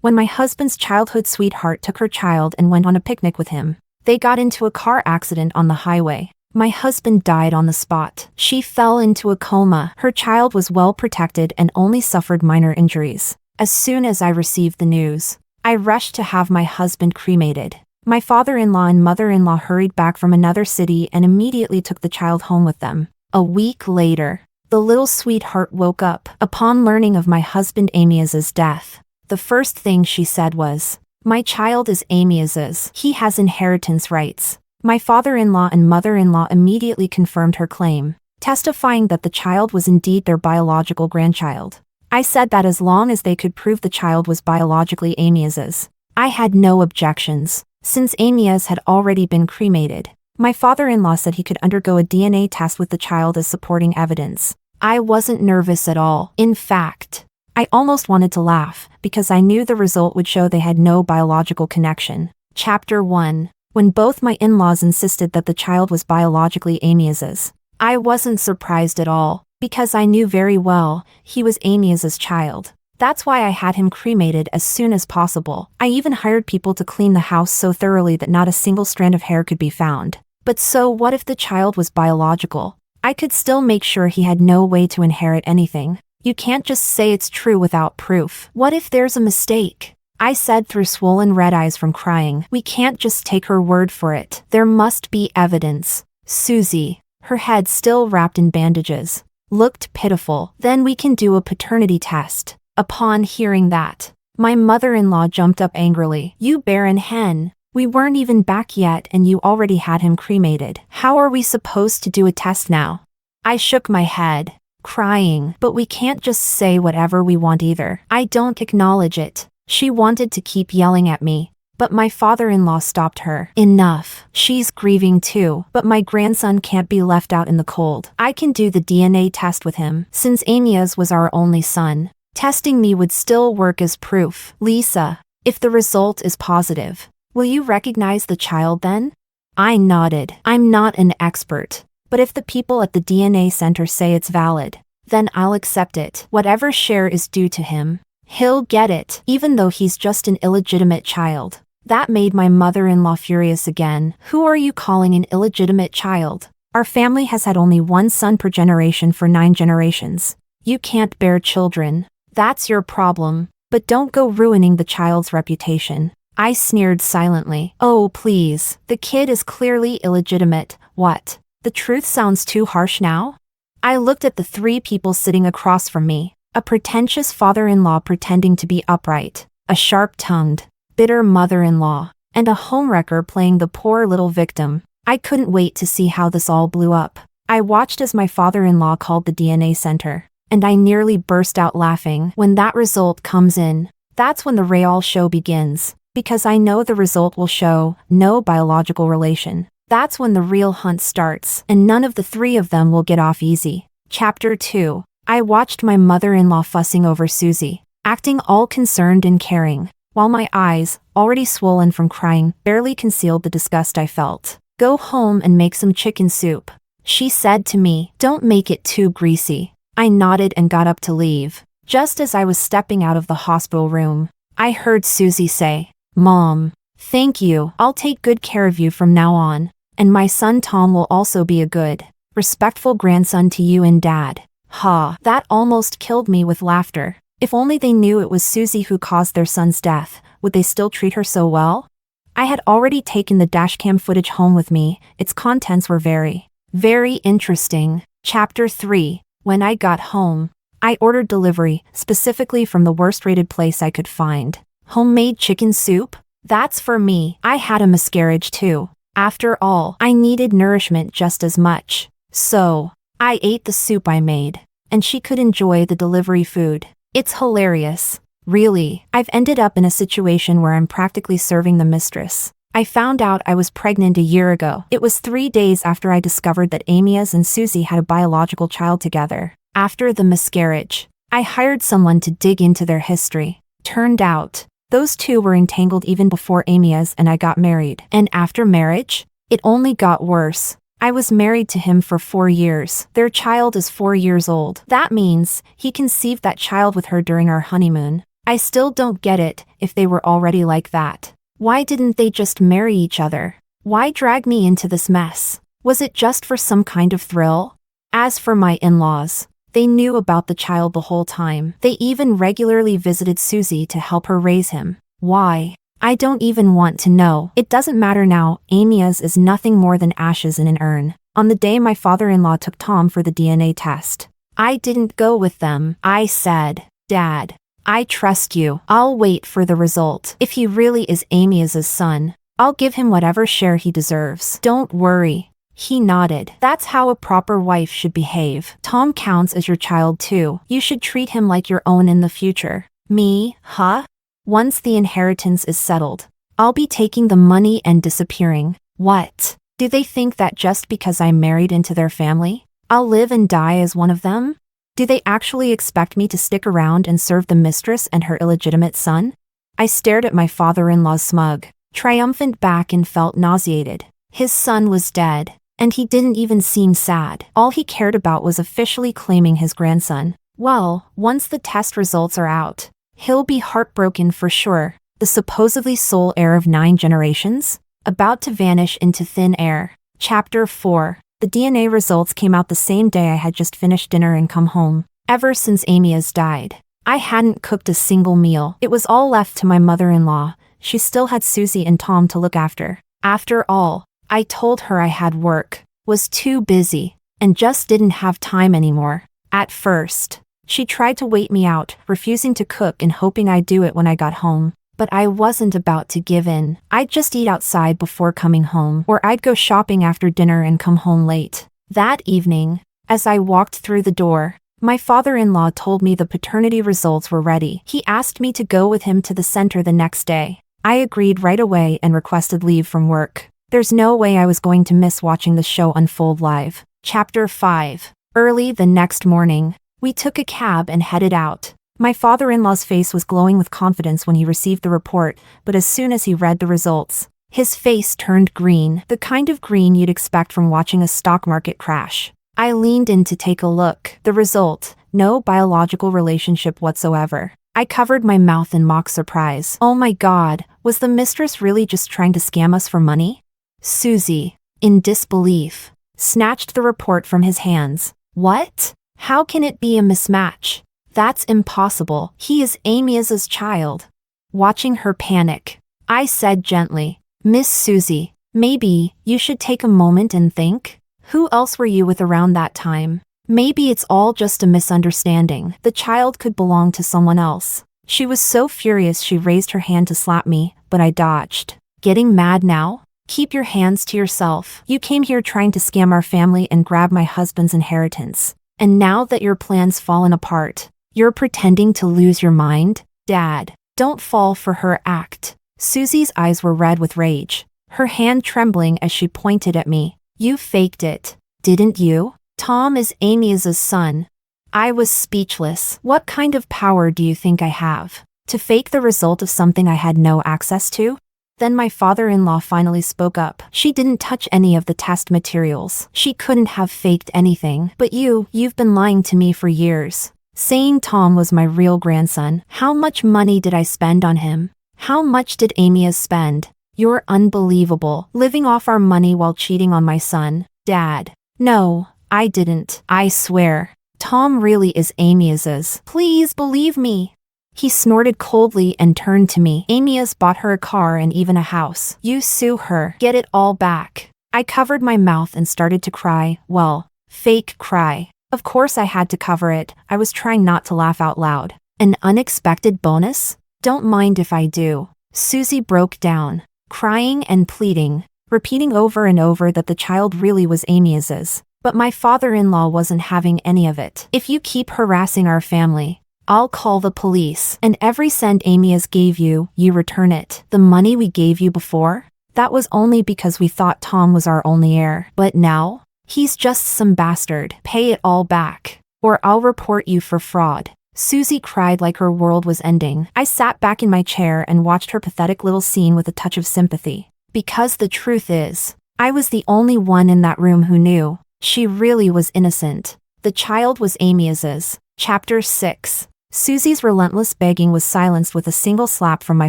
when my husband's childhood sweetheart took her child and went on a picnic with him. They got into a car accident on the highway. My husband died on the spot. She fell into a coma. Her child was well protected and only suffered minor injuries. As soon as I received the news, I rushed to have my husband cremated. My father-in-law and mother-in-law hurried back from another city and immediately took the child home with them. A week later, the little sweetheart woke up. Upon learning of my husband Amias's death, the first thing she said was, "My child is Amias's. He has inheritance rights." My father-in-law and mother-in-law immediately confirmed her claim, testifying that the child was indeed their biological grandchild. I said that as long as they could prove the child was biologically Amias's, I had no objections, since Amias had already been cremated. My father-in-law said he could undergo a DNA test with the child as supporting evidence. I wasn't nervous at all. In fact, I almost wanted to laugh, because I knew the result would show they had no biological connection. Chapter 1. When both my in-laws insisted that the child was biologically Amias's, I wasn't surprised at all, because I knew very well he was Amias's child. That's why I had him cremated as soon as possible. I even hired people to clean the house so thoroughly that not a single strand of hair could be found. But so what if the child was biological? I could still make sure he had no way to inherit anything. You can't just say it's true without proof. What if there's a mistake? I said through swollen red eyes from crying. We can't just take her word for it. There must be evidence. Susie, her head still wrapped in bandages, looked pitiful. Then we can do a paternity test. Upon hearing that, my mother-in-law jumped up angrily. You barren hen. We weren't even back yet and you already had him cremated. How are we supposed to do a test now? I shook my head, crying. But we can't just say whatever we want either. I don't acknowledge it. She wanted to keep yelling at me, but my father-in-law stopped her. Enough. She's grieving too, but my grandson can't be left out in the cold. I can do the DNA test with him, since Amias was our only son. Testing me would still work as proof. Lisa, if the result is positive, will you recognize the child then? I nodded. I'm not an expert, but if the people at the DNA center say it's valid, then I'll accept it. Whatever share is due to him, he'll get it, even though he's just an illegitimate child. That made my mother-in-law furious again. Who are you calling an illegitimate child? Our family has had only one son per generation for 9 generations. You can't bear children. That's your problem, but don't go ruining the child's reputation. I sneered silently. Oh, please. The kid is clearly illegitimate. What? The truth sounds too harsh now? I looked at the 3 people sitting across from me. A pretentious father-in-law pretending to be upright, a sharp-tongued, bitter mother-in-law, and a homewrecker playing the poor little victim. I couldn't wait to see how this all blew up. I watched as my father-in-law called the DNA center, and I nearly burst out laughing. When that result comes in, that's when the real show begins, because I know the result will show no biological relation. That's when the real hunt starts, and none of the 3 of them will get off easy. Chapter 2. I watched my mother-in-law fussing over Susie, acting all concerned and caring, while my eyes, already swollen from crying, barely concealed the disgust I felt. Go home and make some chicken soup, she said to me. Don't make it too greasy. I nodded and got up to leave. Just as I was stepping out of the hospital room, I heard Susie say, Mom, thank you. I'll take good care of you from now on, and my son Tom will also be a good, respectful grandson to you and Dad. Ha, that almost killed me with laughter. If only they knew it was Susie who caused their son's death, would they still treat her so well? I had already taken the dashcam footage home with me. Its contents were very, very interesting. Chapter 3. When I got home, I ordered delivery, specifically from the worst-rated place I could find. Homemade chicken soup? That's for me. I had a miscarriage too. After all, I needed nourishment just as much. So, I ate the soup I made, and she could enjoy the delivery food. It's hilarious. Really, I've ended up in a situation where I'm practically serving the mistress. I found out I was pregnant a year ago. It was 3 days after I discovered that Amias and Susie had a biological child together. After the miscarriage, I hired someone to dig into their history. Turned out, those 2 were entangled even before Amias and I got married. And after marriage, it only got worse. I was married to him for 4 years. Their child is 4 years old. That means he conceived that child with her during our honeymoon. I still don't get it, if they were already like that. Why didn't they just marry each other? Why drag me into this mess? Was it just for some kind of thrill? As for my in-laws, they knew about the child the whole time. They even regularly visited Susie to help her raise him. Why? I don't even want to know. It doesn't matter now. Amias is nothing more than ashes in an urn. On the day my father-in-law took Tom for the DNA test, I didn't go with them. I said, "Dad, I trust you. I'll wait for the result. If he really is Amias's son, I'll give him whatever share he deserves. Don't worry." He nodded. That's how a proper wife should behave. Tom counts as your child too. You should treat him like your own in the future. Me, huh? Once the inheritance is settled, I'll be taking the money and disappearing. What? Do they think that just because I'm married into their family, I'll live and die as one of them? Do they actually expect me to stick around and serve the mistress and her illegitimate son? I stared at my father-in-law's smug, triumphant back and felt nauseated. His son was dead, and he didn't even seem sad. All he cared about was officially claiming his grandson. Well, once the test results are out, he'll be heartbroken for sure. The supposedly sole heir of 9 generations, about to vanish into thin air. Chapter 4. The DNA results came out the same day I had just finished dinner and come home. Ever since Amias died, I hadn't cooked a single meal. It was all left to my mother-in-law. She still had Susie and Tom to look after. After all, I told her I had work, was too busy, and just didn't have time anymore. At first, she tried to wait me out, refusing to cook and hoping I'd do it when I got home. But I wasn't about to give in. I'd just eat outside before coming home, or I'd go shopping after dinner and come home late. That evening, as I walked through the door, my father-in-law told me the paternity results were ready. He asked me to go with him to the center the next day. I agreed right away and requested leave from work. There's no way I was going to miss watching the show unfold live. Chapter 5. Early the next morning, we took a cab and headed out. My father-in-law's face was glowing with confidence when he received the report, but as soon as he read the results, his face turned green, the kind of green you'd expect from watching a stock market crash. I leaned in to take a look. The result: no biological relationship whatsoever. I covered my mouth in mock surprise. Oh my God, was the mistress really just trying to scam us for money? Susie, in disbelief, snatched the report from his hands. What? How can it be a mismatch? That's impossible. He is Amias's child. Watching her panic, I said gently, "Miss Susie, maybe you should take a moment and think. Who else were you with around that time? Maybe it's all just a misunderstanding. The child could belong to someone else." She was so furious she raised her hand to slap me, but I dodged. Getting mad now? Keep your hands to yourself. You came here trying to scam our family and grab my husband's inheritance. And now that your plan's fallen apart, you're pretending to lose your mind? Dad, don't fall for her act. Susie's eyes were red with rage, her hand trembling as she pointed at me. You faked it, didn't you? Tom is Amias's son. I was speechless. What kind of power do you think I have? To fake the result of something I had no access to? Then my father-in-law finally spoke up. She didn't touch any of the test materials. She couldn't have faked anything. But you've been lying to me for years, saying Tom was my real grandson. How much money did I spend on him? How much did Amias spend? You're unbelievable, living off our money while cheating on my son. Dad. No, I didn't. I swear. Tom really is Amias's. Please believe me. He snorted coldly and turned to me. Amias bought her a car and even a house. You sue her. Get it all back. I covered my mouth and started to cry. Well, fake cry. Of course I had to cover it. I was trying not to laugh out loud. An unexpected bonus? Don't mind if I do. Susie broke down, crying and pleading, repeating over and over that the child really was Amias's. But my father-in-law wasn't having any of it. If you keep harassing our family, I'll call the police. And every cent Amias gave you, you return it. The money we gave you before? That was only because we thought Tom was our only heir. But now? He's just some bastard. Pay it all back, or I'll report you for fraud. Susie cried like her world was ending. I sat back in my chair and watched her pathetic little scene with a touch of sympathy. Because the truth is, I was the only one in that room who knew. She really was innocent. The child was Amias's. Chapter 6. Susie's relentless begging was silenced with a single slap from my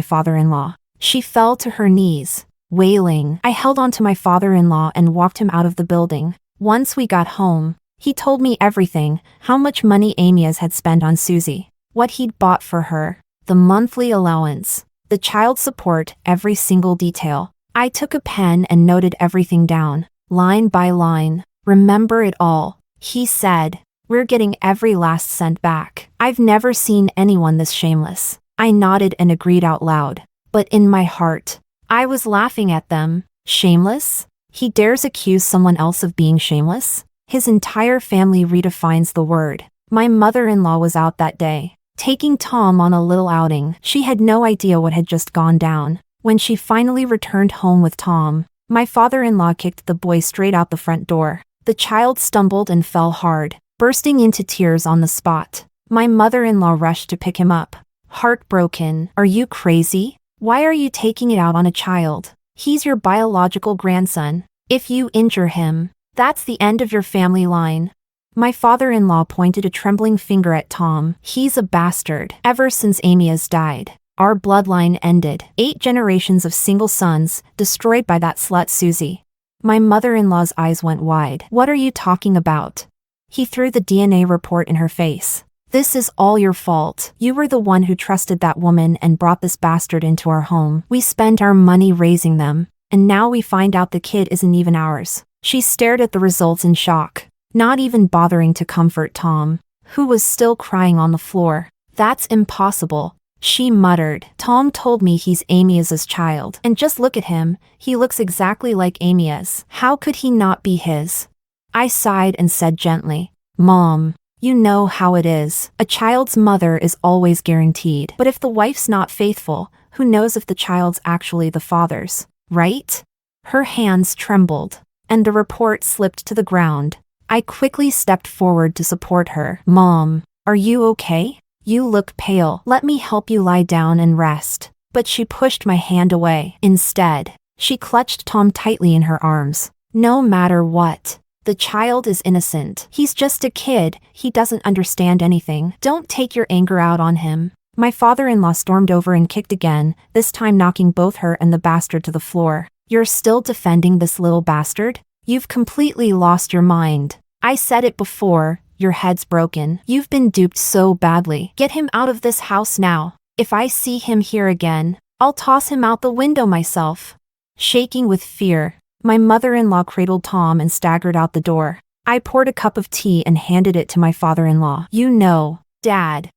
father-in-law. She fell to her knees, wailing. I held on to my father-in-law and walked him out of the building. Once we got home, he told me everything, how much money Amias had spent on Susie, what he'd bought for her, the monthly allowance, the child support, every single detail. I took a pen and noted everything down, line by line. Remember it all, he said. We're getting every last cent back. I've never seen anyone this shameless. I nodded and agreed out loud. But in my heart, I was laughing at them. Shameless? He dares accuse someone else of being shameless? His entire family redefines the word. My mother-in-law was out that day, taking Tom on a little outing. She had no idea what had just gone down. When she finally returned home with Tom, my father-in-law kicked the boy straight out the front door. The child stumbled and fell hard, bursting into tears on the spot. My mother-in-law rushed to pick him up. Heartbroken. Are you crazy? Why are you taking it out on a child? He's your biological grandson. If you injure him, that's the end of your family line. My father-in-law pointed a trembling finger at Tom. He's a bastard. Ever since Amias died, our bloodline ended. 8 generations of single sons, destroyed by that slut Susie. My mother-in-law's eyes went wide. What are you talking about? He threw the DNA report in her face. This is all your fault. You were the one who trusted that woman and brought this bastard into our home. We spent our money raising them, and now we find out the kid isn't even ours. She stared at the results in shock, not even bothering to comfort Tom, who was still crying on the floor. That's impossible, she muttered. Tom told me he's Amias's child. And just look at him, he looks exactly like Amias. How could he not be his? I sighed and said gently, Mom, you know how it is. A child's mother is always guaranteed. But if the wife's not faithful, who knows if the child's actually the father's, right? Her hands trembled, and the report slipped to the ground. I quickly stepped forward to support her. Mom, are you okay? You look pale. Let me help you lie down and rest. But she pushed my hand away. Instead, she clutched Tom tightly in her arms. No matter what, the child is innocent. He's just a kid. He doesn't understand anything. Don't take your anger out on him. My father-in-law stormed over and kicked again, this time knocking both her and the bastard to the floor. You're still defending this little bastard? You've completely lost your mind. I said it before, your head's broken. You've been duped so badly. Get him out of this house now. If I see him here again, I'll toss him out the window myself. Shaking with fear, my mother-in-law cradled Tom and staggered out the door. I poured a cup of tea and handed it to my father-in-law. You know, Dad,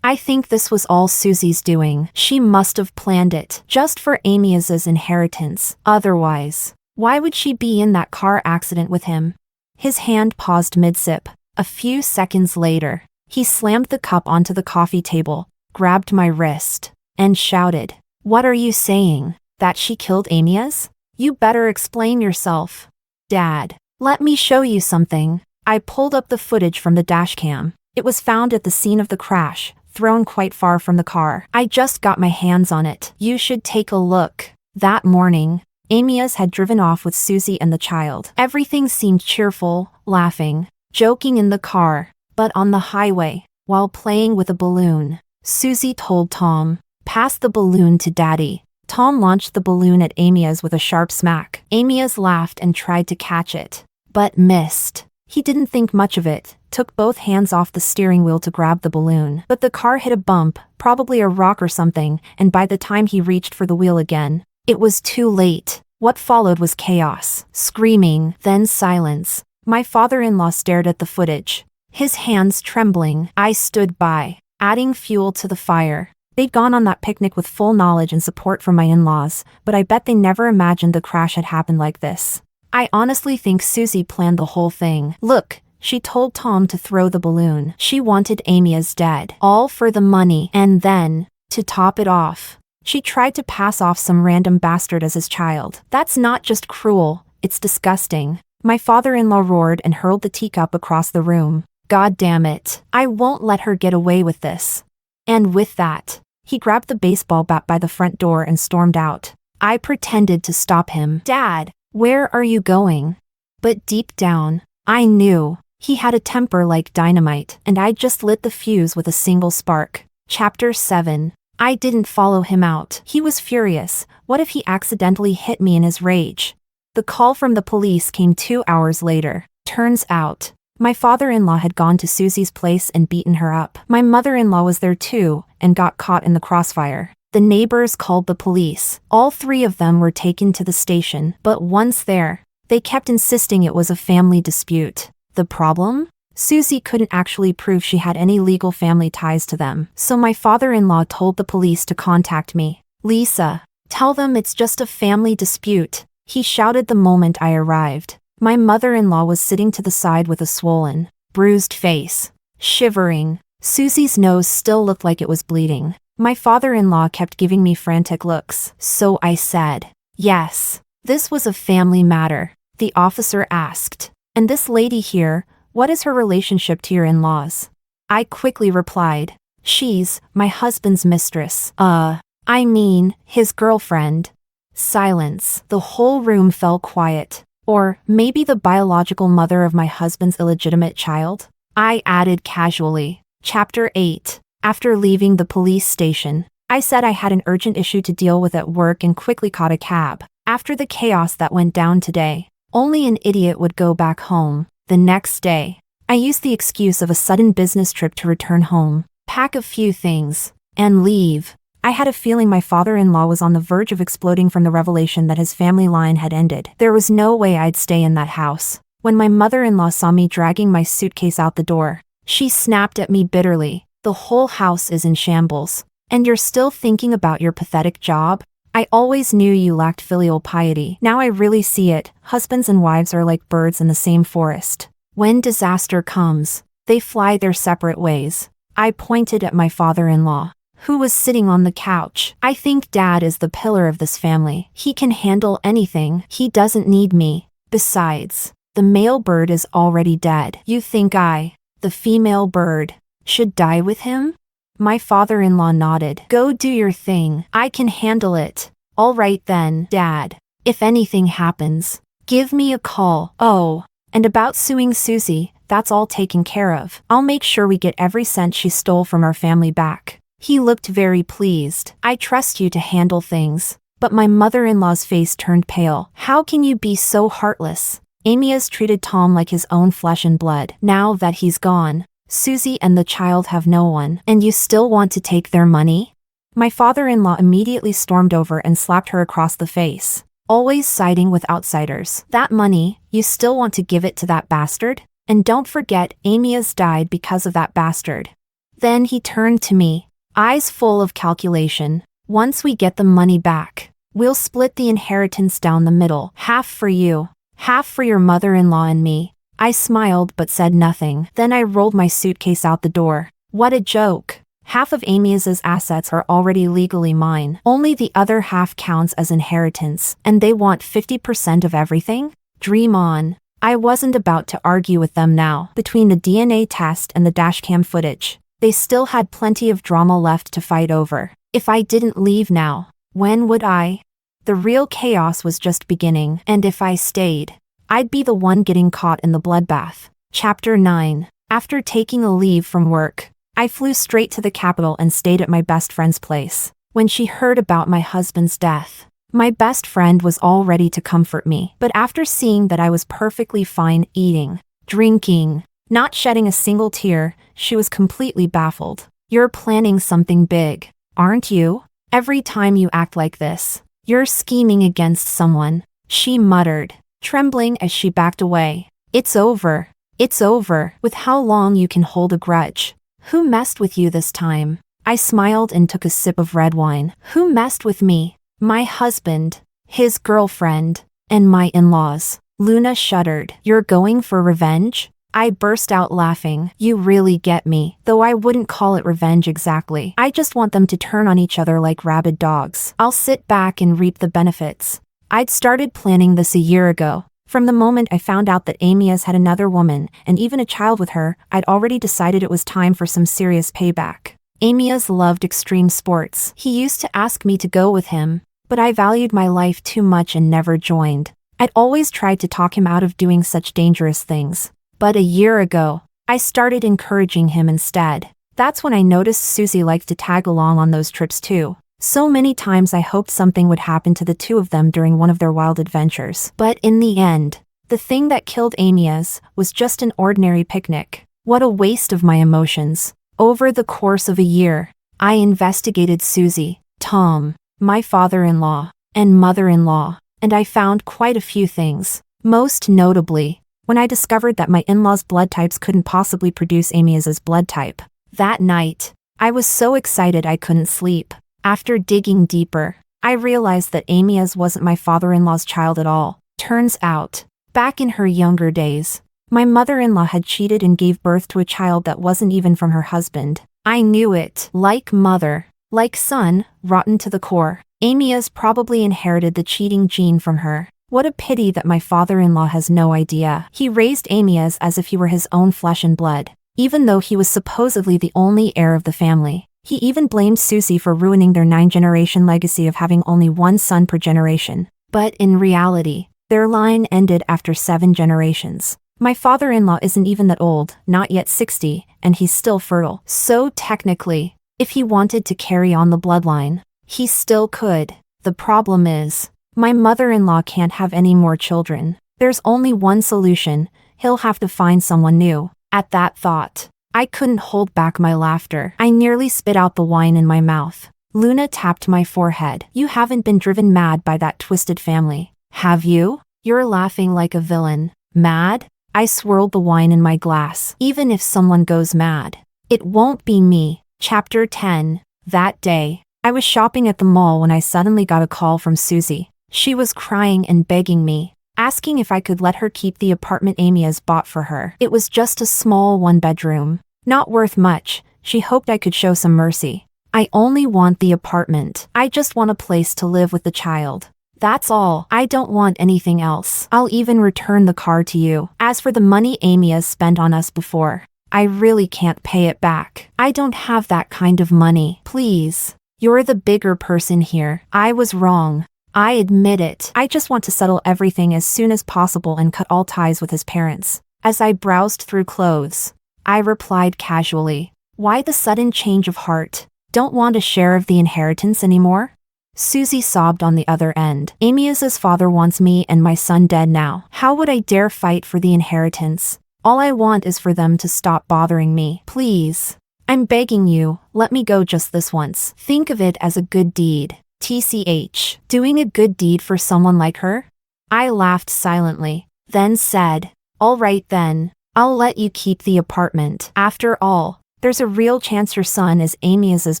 I think this was all Susie's doing. She must have planned it, just for Amias's inheritance. Otherwise, why would she be in that car accident with him? His hand paused mid-sip. A few seconds later, he slammed the cup onto the coffee table, grabbed my wrist, and shouted, What are you saying? That she killed Amias? You better explain yourself. Dad, let me show you something. I pulled up the footage from the dashcam. It was found at the scene of the crash, thrown quite far from the car. I just got my hands on it. You should take a look. That morning, Amias had driven off with Susie and the child. Everything seemed cheerful, laughing, joking in the car, but on the highway, while playing with a balloon, Susie told Tom, Pass the balloon to Daddy. Tom launched the balloon at Amias with a sharp smack. Amias laughed and tried to catch it, but missed. He didn't think much of it, took both hands off the steering wheel to grab the balloon. But the car hit a bump, probably a rock or something, and by the time he reached for the wheel again, it was too late. What followed was chaos, screaming, then silence. My father-in-law stared at the footage, his hands trembling. I stood by, adding fuel to the fire. They'd gone on that picnic with full knowledge and support from my in-laws, but I bet they never imagined the crash had happened like this. I honestly think Susie planned the whole thing. Look, she told Tom to throw the balloon. She wanted Amias dead, all for the money. And then, to top it off, she tried to pass off some random bastard as his child. That's not just cruel, it's disgusting. My father-in-law roared and hurled the teacup across the room. God damn it. I won't let her get away with this. And with that, he grabbed the baseball bat by the front door and stormed out. I pretended to stop him. Dad, where are you going? But deep down, I knew, He had a temper like dynamite, and I just lit the fuse with a single spark. Chapter 7. I didn't follow him out. He was furious. What if he accidentally hit me in his rage? The call from the police came 2 hours later. Turns out, my father-in-law had gone to Susie's place and beaten her up. My mother-in-law was there too, and got caught in the crossfire. The neighbors called the police. All 3 of them were taken to the station, but once there, they kept insisting it was a family dispute. The problem? Susie couldn't actually prove she had any legal family ties to them, so my father-in-law told the police to contact me. Lisa, tell them it's just a family dispute, he shouted the moment I arrived. My mother-in-law was sitting to the side with a swollen, bruised face, shivering. Susie's nose still looked like it was bleeding. My father-in-law kept giving me frantic looks, so I said, yes. This was a family matter. The officer asked, and this lady here, what is her relationship to your in-laws? I quickly replied, she's my husband's mistress. I mean, his girlfriend. Silence. The whole room fell quiet. Or maybe the biological mother of my husband's illegitimate child? I added casually. Chapter 8. After leaving the police station, I said I had an urgent issue to deal with at work and quickly caught a cab. After the chaos that went down today, only an idiot would go back home. The next day, I used the excuse of a sudden business trip to return home, pack a few things, and leave. I had a feeling my father-in-law was on the verge of exploding from the revelation that his family line had ended. There was no way I'd stay in that house. When my mother-in-law saw me dragging my suitcase out the door, she snapped at me bitterly. The whole house is in shambles. And you're still thinking about your pathetic job? I always knew you lacked filial piety. Now I really see it. Husbands and wives are like birds in the same forest. When disaster comes, they fly their separate ways. I pointed at my father-in-law, who was sitting on the couch. I think Dad is the pillar of this family. He can handle anything. He doesn't need me. Besides, the male bird is already dead. You think I, the female bird, should die with him? My father-in-law nodded. Go do your thing. I can handle it. All right then, Dad. If anything happens, give me a call. Oh, and about suing Susie, that's all taken care of. I'll make sure we get every cent she stole from our family back. He looked very pleased. I trust you to handle things. But my mother-in-law's face turned pale. How can you be so heartless? Amias treated Tom like his own flesh and blood. Now that he's gone, Susie and the child have no one, and you still want to take their money? My father-in-law immediately stormed over and slapped her across the face. Always siding with outsiders. That money, you still want to give it to that bastard? And don't forget, Amias died because of that bastard. Then he turned to me, eyes full of calculation. Once we get the money back, we'll split the inheritance down the middle. Half for you, half for your mother-in-law and me. I smiled but said nothing. Then I rolled my suitcase out the door. What a joke. Half of Amias's assets are already legally mine. Only the other half counts as inheritance, and they want 50% of everything? Dream on. I wasn't about to argue with them now. Between the DNA test and the dashcam footage, they still had plenty of drama left to fight over. If I didn't leave now, when would I? The real chaos was just beginning, and if I stayed, I'd be the one getting caught in the bloodbath. Chapter 9. After taking a leave from work, I flew straight to the capital and stayed at my best friend's place. When she heard about my husband's death, my best friend was all ready to comfort me. But after seeing that I was perfectly fine eating, drinking, not shedding a single tear, she was completely baffled. You're planning something big, aren't you? Every time you act like this, you're scheming against someone, she muttered, trembling as she backed away. It's over. It's over. With how long you can hold a grudge. Who messed with you this time? I smiled and took a sip of red wine. Who messed with me? My husband, his girlfriend, and my in-laws. Luna shuddered. You're going for revenge? I burst out laughing. You really get me. Though I wouldn't call it revenge exactly. I just want them to turn on each other like rabid dogs. I'll sit back and reap the benefits. I'd started planning this a year ago. From the moment I found out that Amias had another woman, and even a child with her, I'd already decided it was time for some serious payback. Amias loved extreme sports. He used to ask me to go with him, but I valued my life too much and never joined. I'd always tried to talk him out of doing such dangerous things, But a year ago, I started encouraging him instead. That's when I noticed Susie liked to tag along on those trips too. So many times I hoped something would happen to the two of them during one of their wild adventures. But in the end, the thing that killed Amias was just an ordinary picnic. What a waste of my emotions. Over the course of a year, I investigated Susie, Tom, my father-in-law, and mother-in-law, and I found quite a few things. Most notably, when I discovered that my in-laws' blood types couldn't possibly produce Amias's blood type. That night, I was so excited I couldn't sleep. After digging deeper, I realized that Amias wasn't my father-in-law's child at all. Turns out, back in her younger days, my mother-in-law had cheated and gave birth to a child that wasn't even from her husband. I knew it. Like mother, like son, rotten to the core. Amias probably inherited the cheating gene from her. What a pity that my father-in-law has no idea. He raised Amias as if he were his own flesh and blood, even though he was supposedly the only heir of the family. He even blamed Susie for ruining their 9-generation legacy of having only one son per generation. But in reality, their line ended after 7 generations. My father-in-law isn't even that old, not yet 60, and he's still fertile. So technically, if he wanted to carry on the bloodline, he still could. The problem is, my mother-in-law can't have any more children. There's only one solution: he'll have to find someone new. At that thought, I couldn't hold back my laughter. I nearly spit out the wine in my mouth. Luna tapped my forehead. You haven't been driven mad by that twisted family, have you? You're laughing like a villain. Mad? I swirled the wine in my glass. Even if someone goes mad, it won't be me. Chapter 10. That day, I was shopping at the mall when I suddenly got a call from Susie. She was crying and begging me, asking if I could let her keep the apartment Amias bought for her. It was just a small 1-bedroom. Not worth much. She hoped I could show some mercy. I only want the apartment. I just want a place to live with the child. That's all. I don't want anything else. I'll even return the car to you. As for the money Amias spent on us before, I really can't pay it back. I don't have that kind of money. Please. You're the bigger person here. I was wrong. I admit it. I just want to settle everything as soon as possible and cut all ties with his parents. As I browsed through clothes, I replied casually, why the sudden change of heart? Don't want a share of the inheritance anymore? Susie sobbed on the other end. Amias's father wants me and my son dead now. How would I dare fight for the inheritance? All I want is for them to stop bothering me. Please. I'm begging you, let me go just this once. Think of it as a good deed. TCH. Doing a good deed for someone like her? I laughed silently, then said, all right then, I'll let you keep the apartment. After all, there's a real chance your son is Amias's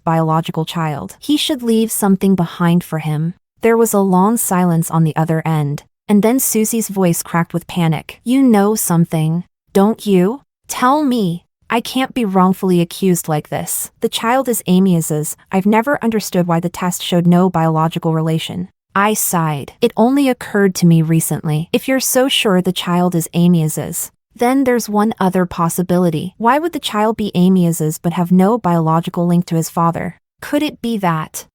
biological child. He should leave something behind for him. There was a long silence on the other end, and then Susie's voice cracked with panic. You know something, don't you? Tell me. I can't be wrongfully accused like this. The child is Amias's. I've never understood why the test showed no biological relation. I sighed. It only occurred to me recently. If you're so sure the child is Amias's, then there's one other possibility. Why would the child be Amias's but have no biological link to his father? Could it be that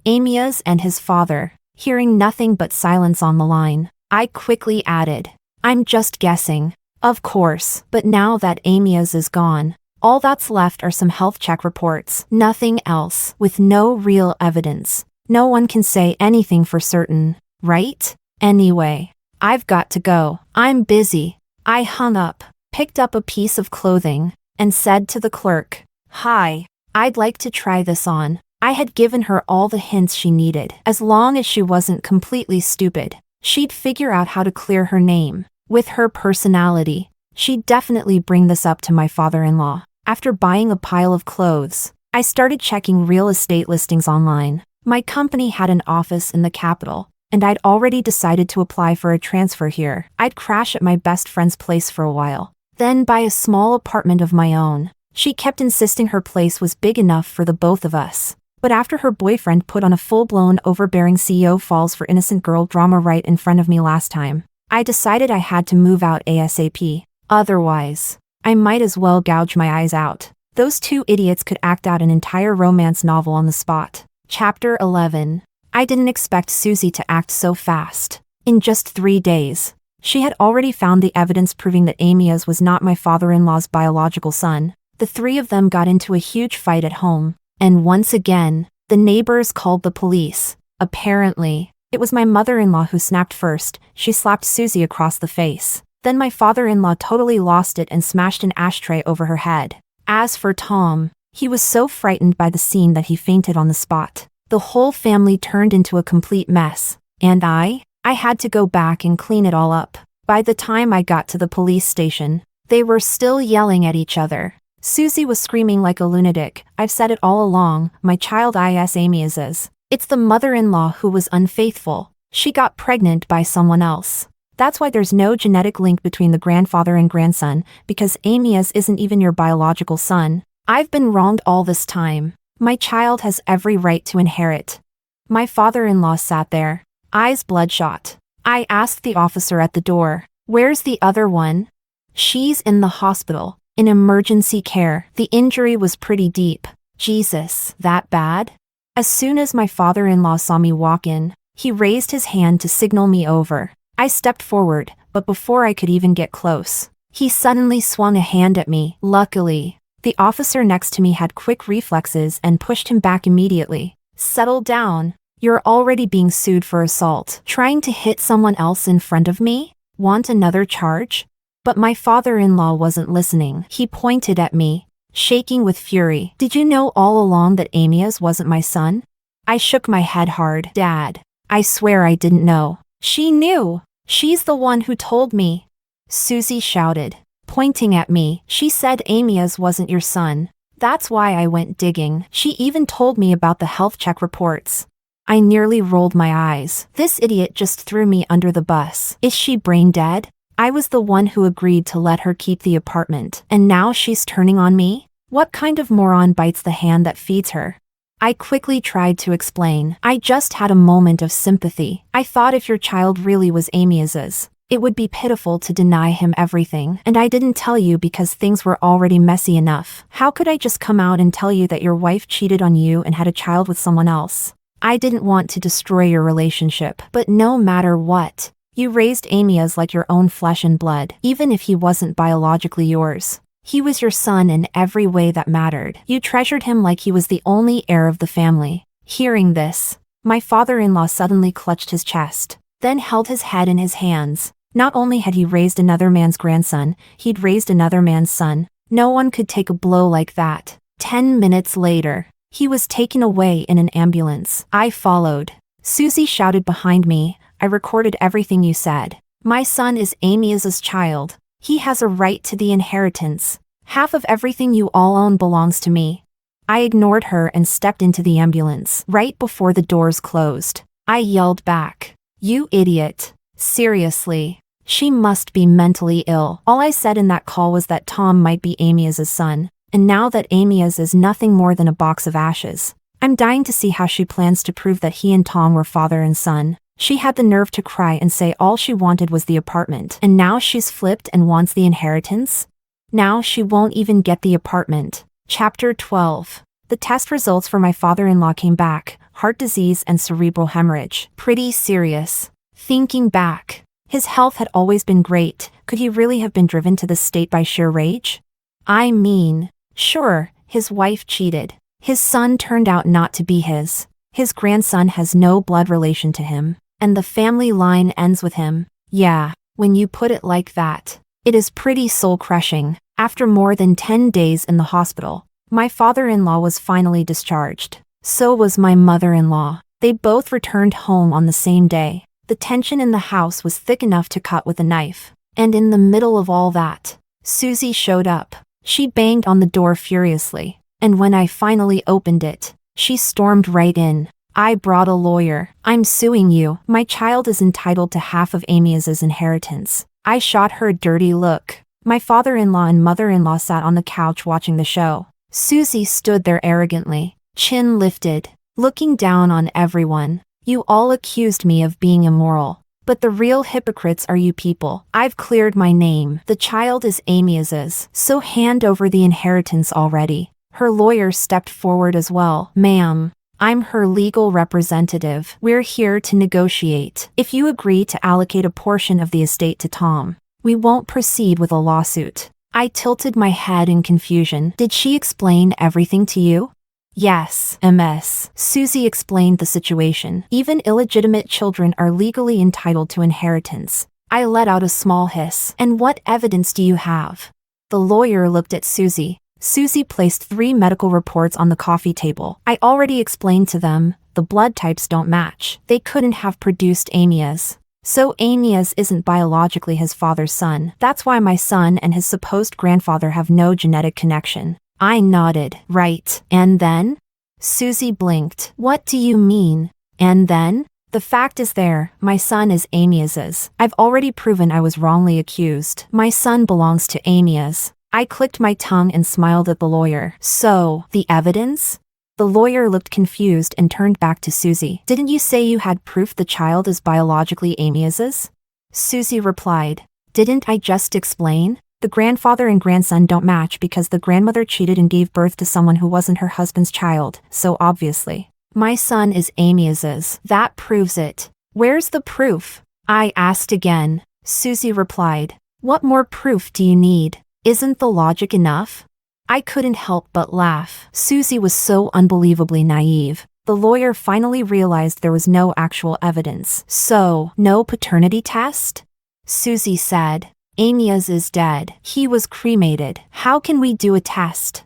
Amias and his father, hearing nothing but silence on the line, I quickly added, I'm just guessing. Of course, but now that Amias is gone, all that's left are some health check reports. Nothing else. With no real evidence, no one can say anything for certain, right? Anyway, I've got to go. I'm busy. I hung up, picked up a piece of clothing, and said to the clerk, hi, I'd like to try this on. I had given her all the hints she needed. As long as she wasn't completely stupid, she'd figure out how to clear her name. With her personality, she'd definitely bring this up to my father-in-law. After buying a pile of clothes, I started checking real estate listings online. My company had an office in the capital, and I'd already decided to apply for a transfer here. I'd crash at my best friend's place for a while, then buy a small apartment of my own. She kept insisting her place was big enough for the both of us. But after her boyfriend put on a full-blown overbearing CEO falls for innocent girl drama right in front of me last time, I decided I had to move out ASAP. Otherwise, I might as well gouge my eyes out. Those two idiots could act out an entire romance novel on the spot. Chapter 11. I didn't expect Susie to act so fast. In just 3 days, She had already found the evidence proving that Amias was not my father-in-law's biological son. The three of them got into a huge fight at home. And once again, the neighbors called the police. Apparently, it was my mother-in-law who snapped first. She slapped Susie across the face. Then my father-in-law totally lost it and smashed an ashtray over her head. As for Tom, he was so frightened by the scene that he fainted on the spot. The whole family turned into a complete mess. And I had to go back and clean it all up. By the time I got to the police station, they were still yelling at each other. Susie was screaming like a lunatic. I've said it all along, my child is Amias's. It's the mother-in-law who was unfaithful. She got pregnant by someone else. That's why there's no genetic link between the grandfather and grandson, because Amias isn't even your biological son. I've been wronged all this time. My child has every right to inherit. My father-in-law sat there, eyes bloodshot. I asked the officer at the door, "Where's the other one?" "She's in the hospital, in emergency care. The injury was pretty deep." Jesus, that bad? As soon as my father-in-law saw me walk in, he raised his hand to signal me over. I stepped forward, but before I could even get close, he suddenly swung a hand at me. Luckily, the officer next to me had quick reflexes and pushed him back immediately. "Settle down. You're already being sued for assault. Trying to hit someone else in front of me? Want another charge?" But my father-in-law wasn't listening. He pointed at me, shaking with fury. "Did you know all along that Amias wasn't my son?" I shook my head hard. "Dad, I swear I didn't know." "She knew. She's the one who told me," Susie shouted, pointing at me. "She said Amias wasn't your son. That's why I went digging. She even told me about the health check reports." I nearly rolled my eyes. This idiot just threw me under the bus. Is she brain dead? I was the one who agreed to let her keep the apartment, and now she's turning on me? What kind of moron bites the hand that feeds her? I quickly tried to explain. "I just had a moment of sympathy. I thought if your child really was Amias's, it would be pitiful to deny him everything, and I didn't tell you because things were already messy enough. How could I just come out and tell you that your wife cheated on you and had a child with someone else? I didn't want to destroy your relationship, but no matter what, you raised Amias like your own flesh and blood, even if he wasn't biologically yours. He was your son in every way that mattered. You treasured him like he was the only heir of the family." Hearing this, my father-in-law suddenly clutched his chest, then held his head in his hands. Not only had he raised another man's grandson, he'd raised another man's son. No one could take a blow like that. 10 minutes later, he was taken away in an ambulance. I followed. Susie shouted behind me, "I recorded everything you said. My son is Amias's child. He has a right to the inheritance. Half of everything you all own belongs to me." I ignored her and stepped into the ambulance. Right before the doors closed, I yelled back, "You idiot. Seriously. She must be mentally ill." All I said in that call was that Tom might be Amias's son, and now that Amias is nothing more than a box of ashes, I'm dying to see how she plans to prove that he and Tom were father and son. She had the nerve to cry and say all she wanted was the apartment, and now she's flipped and wants the inheritance? Now she won't even get the apartment. Chapter 12. The test results for my father-in-law came back: heart disease and cerebral hemorrhage. Pretty serious. Thinking back, his health had always been great. Could he really have been driven to this state by sheer rage? I mean, sure, his wife cheated. His son turned out not to be his. His grandson has no blood relation to him, and the family line ends with him. Yeah, when you put it like that, it is pretty soul-crushing. After more than 10 days in the hospital, my father-in-law was finally discharged. So was my mother-in-law. They both returned home on the same day. The tension in the house was thick enough to cut with a knife. And in the middle of all that, Susie showed up. She banged on the door furiously, and when I finally opened it, she stormed right in. "I brought a lawyer. I'm suing you. My child is entitled to half of Amias's inheritance." I shot her a dirty look. My father-in-law and mother-in-law sat on the couch watching the show. Susie stood there arrogantly, chin lifted, looking down on everyone. "You all accused me of being immoral, but the real hypocrites are you people. I've cleared my name. The child is Amias's, so hand over the inheritance already." Her lawyer stepped forward as well. "Ma'am, I'm her legal representative. We're here to negotiate. If you agree to allocate a portion of the estate to Tom, we won't proceed with a lawsuit. I tilted my head in confusion. Did she explain everything to you? Yes, Ms. Susie explained the situation. Even illegitimate children are legally entitled to inheritance. I let out a small hiss. And what evidence do you have? The lawyer looked at Susie. Susie placed 3 medical reports on the coffee table. I already explained to them, the blood types don't match. They couldn't have produced Amias. So Amias isn't biologically his father's son. That's why my son and his supposed grandfather have no genetic connection. I nodded. Right. And then? Susie blinked. What do you mean? And then? The fact is my son is Amias's. I've already proven I was wrongly accused. My son belongs to Amias. I clicked my tongue and smiled at the lawyer. So, the evidence? The lawyer looked confused and turned back to Susie. Didn't you say you had proof the child is biologically Amias's? Susie replied. Didn't I just explain? The grandfather and grandson don't match because the grandmother cheated and gave birth to someone who wasn't her husband's child, so obviously. My son is Amias's. That proves it. Where's the proof? I asked again. Susie replied. What more proof do you need? Isn't the logic enough? I couldn't help but laugh. Susie was so unbelievably naive. The lawyer finally realized there was no actual evidence. So, no paternity test? Susie said. Amias is dead. He was cremated. How can we do a test?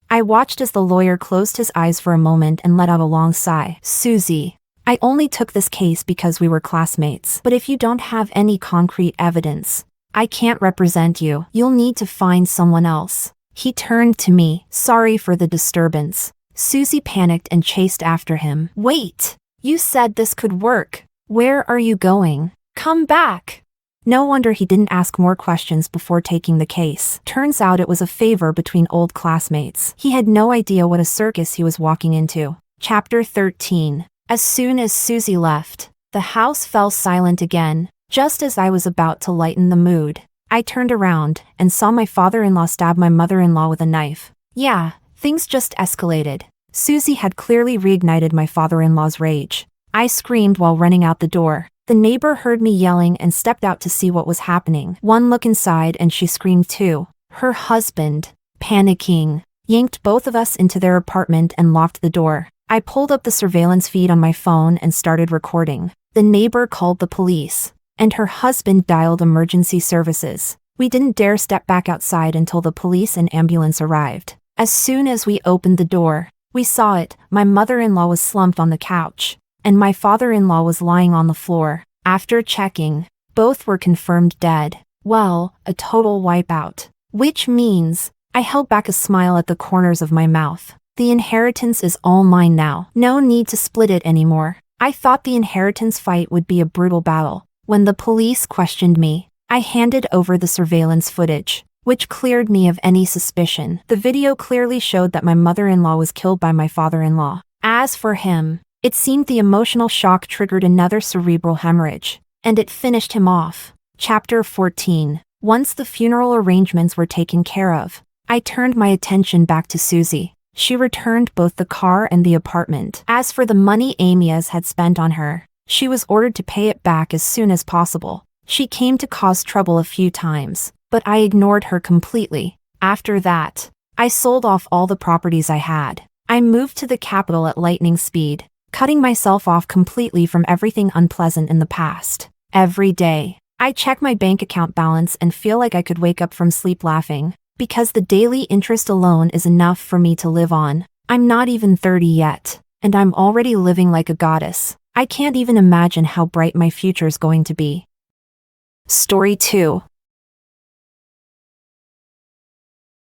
I watched as the lawyer closed his eyes for a moment and let out a long sigh. Susie, I only took this case because we were classmates. But if you don't have any concrete evidence, I can't represent you. You'll need to find someone else. He turned to me. Sorry for the disturbance. Susie panicked and chased after him. Wait! You said this could work. Where are you going? Come back! No wonder he didn't ask more questions before taking the case. Turns out it was a favor between old classmates. He had no idea what a circus he was walking into. Chapter 13. As soon as Susie left, the house fell silent again. Just as I was about to lighten the mood, I turned around and saw my father-in-law stab my mother-in-law with a knife. Yeah, things just escalated. Susie had clearly reignited my father-in-law's rage. I screamed while running out the door. The neighbor heard me yelling and stepped out to see what was happening. One look inside and she screamed too. Her husband, panicking, yanked both of us into their apartment and locked the door. I pulled up the surveillance feed on my phone and started recording. The neighbor called the police, and her husband dialed emergency services. We didn't dare step back outside until the police and ambulance arrived. As soon as we opened the door, we saw it. My mother-in-law was slumped on the couch, and my father-in-law was lying on the floor. After checking, both were confirmed dead. Well, a total wipeout. Which means, I held back a smile at the corners of my mouth. The inheritance is all mine now. No need to split it anymore. I thought the inheritance fight would be a brutal battle. When the police questioned me, I handed over the surveillance footage, which cleared me of any suspicion. The video clearly showed that my mother-in-law was killed by my father-in-law. As for him, it seemed the emotional shock triggered another cerebral hemorrhage, and it finished him off. Chapter 14. Once the funeral arrangements were taken care of, I turned my attention back to Susie. She returned both the car and the apartment. As for the money Amias had spent on her, she was ordered to pay it back as soon as possible. She came to cause trouble a few times, but I ignored her completely. After that, I sold off all the properties I had. I moved to the capital at lightning speed, cutting myself off completely from everything unpleasant in the past. Every day, I check my bank account balance and feel like I could wake up from sleep laughing, because the daily interest alone is enough for me to live on. I'm not even 30 yet, and I'm already living like a goddess. I can't even imagine how bright my future's going to be. Story 2.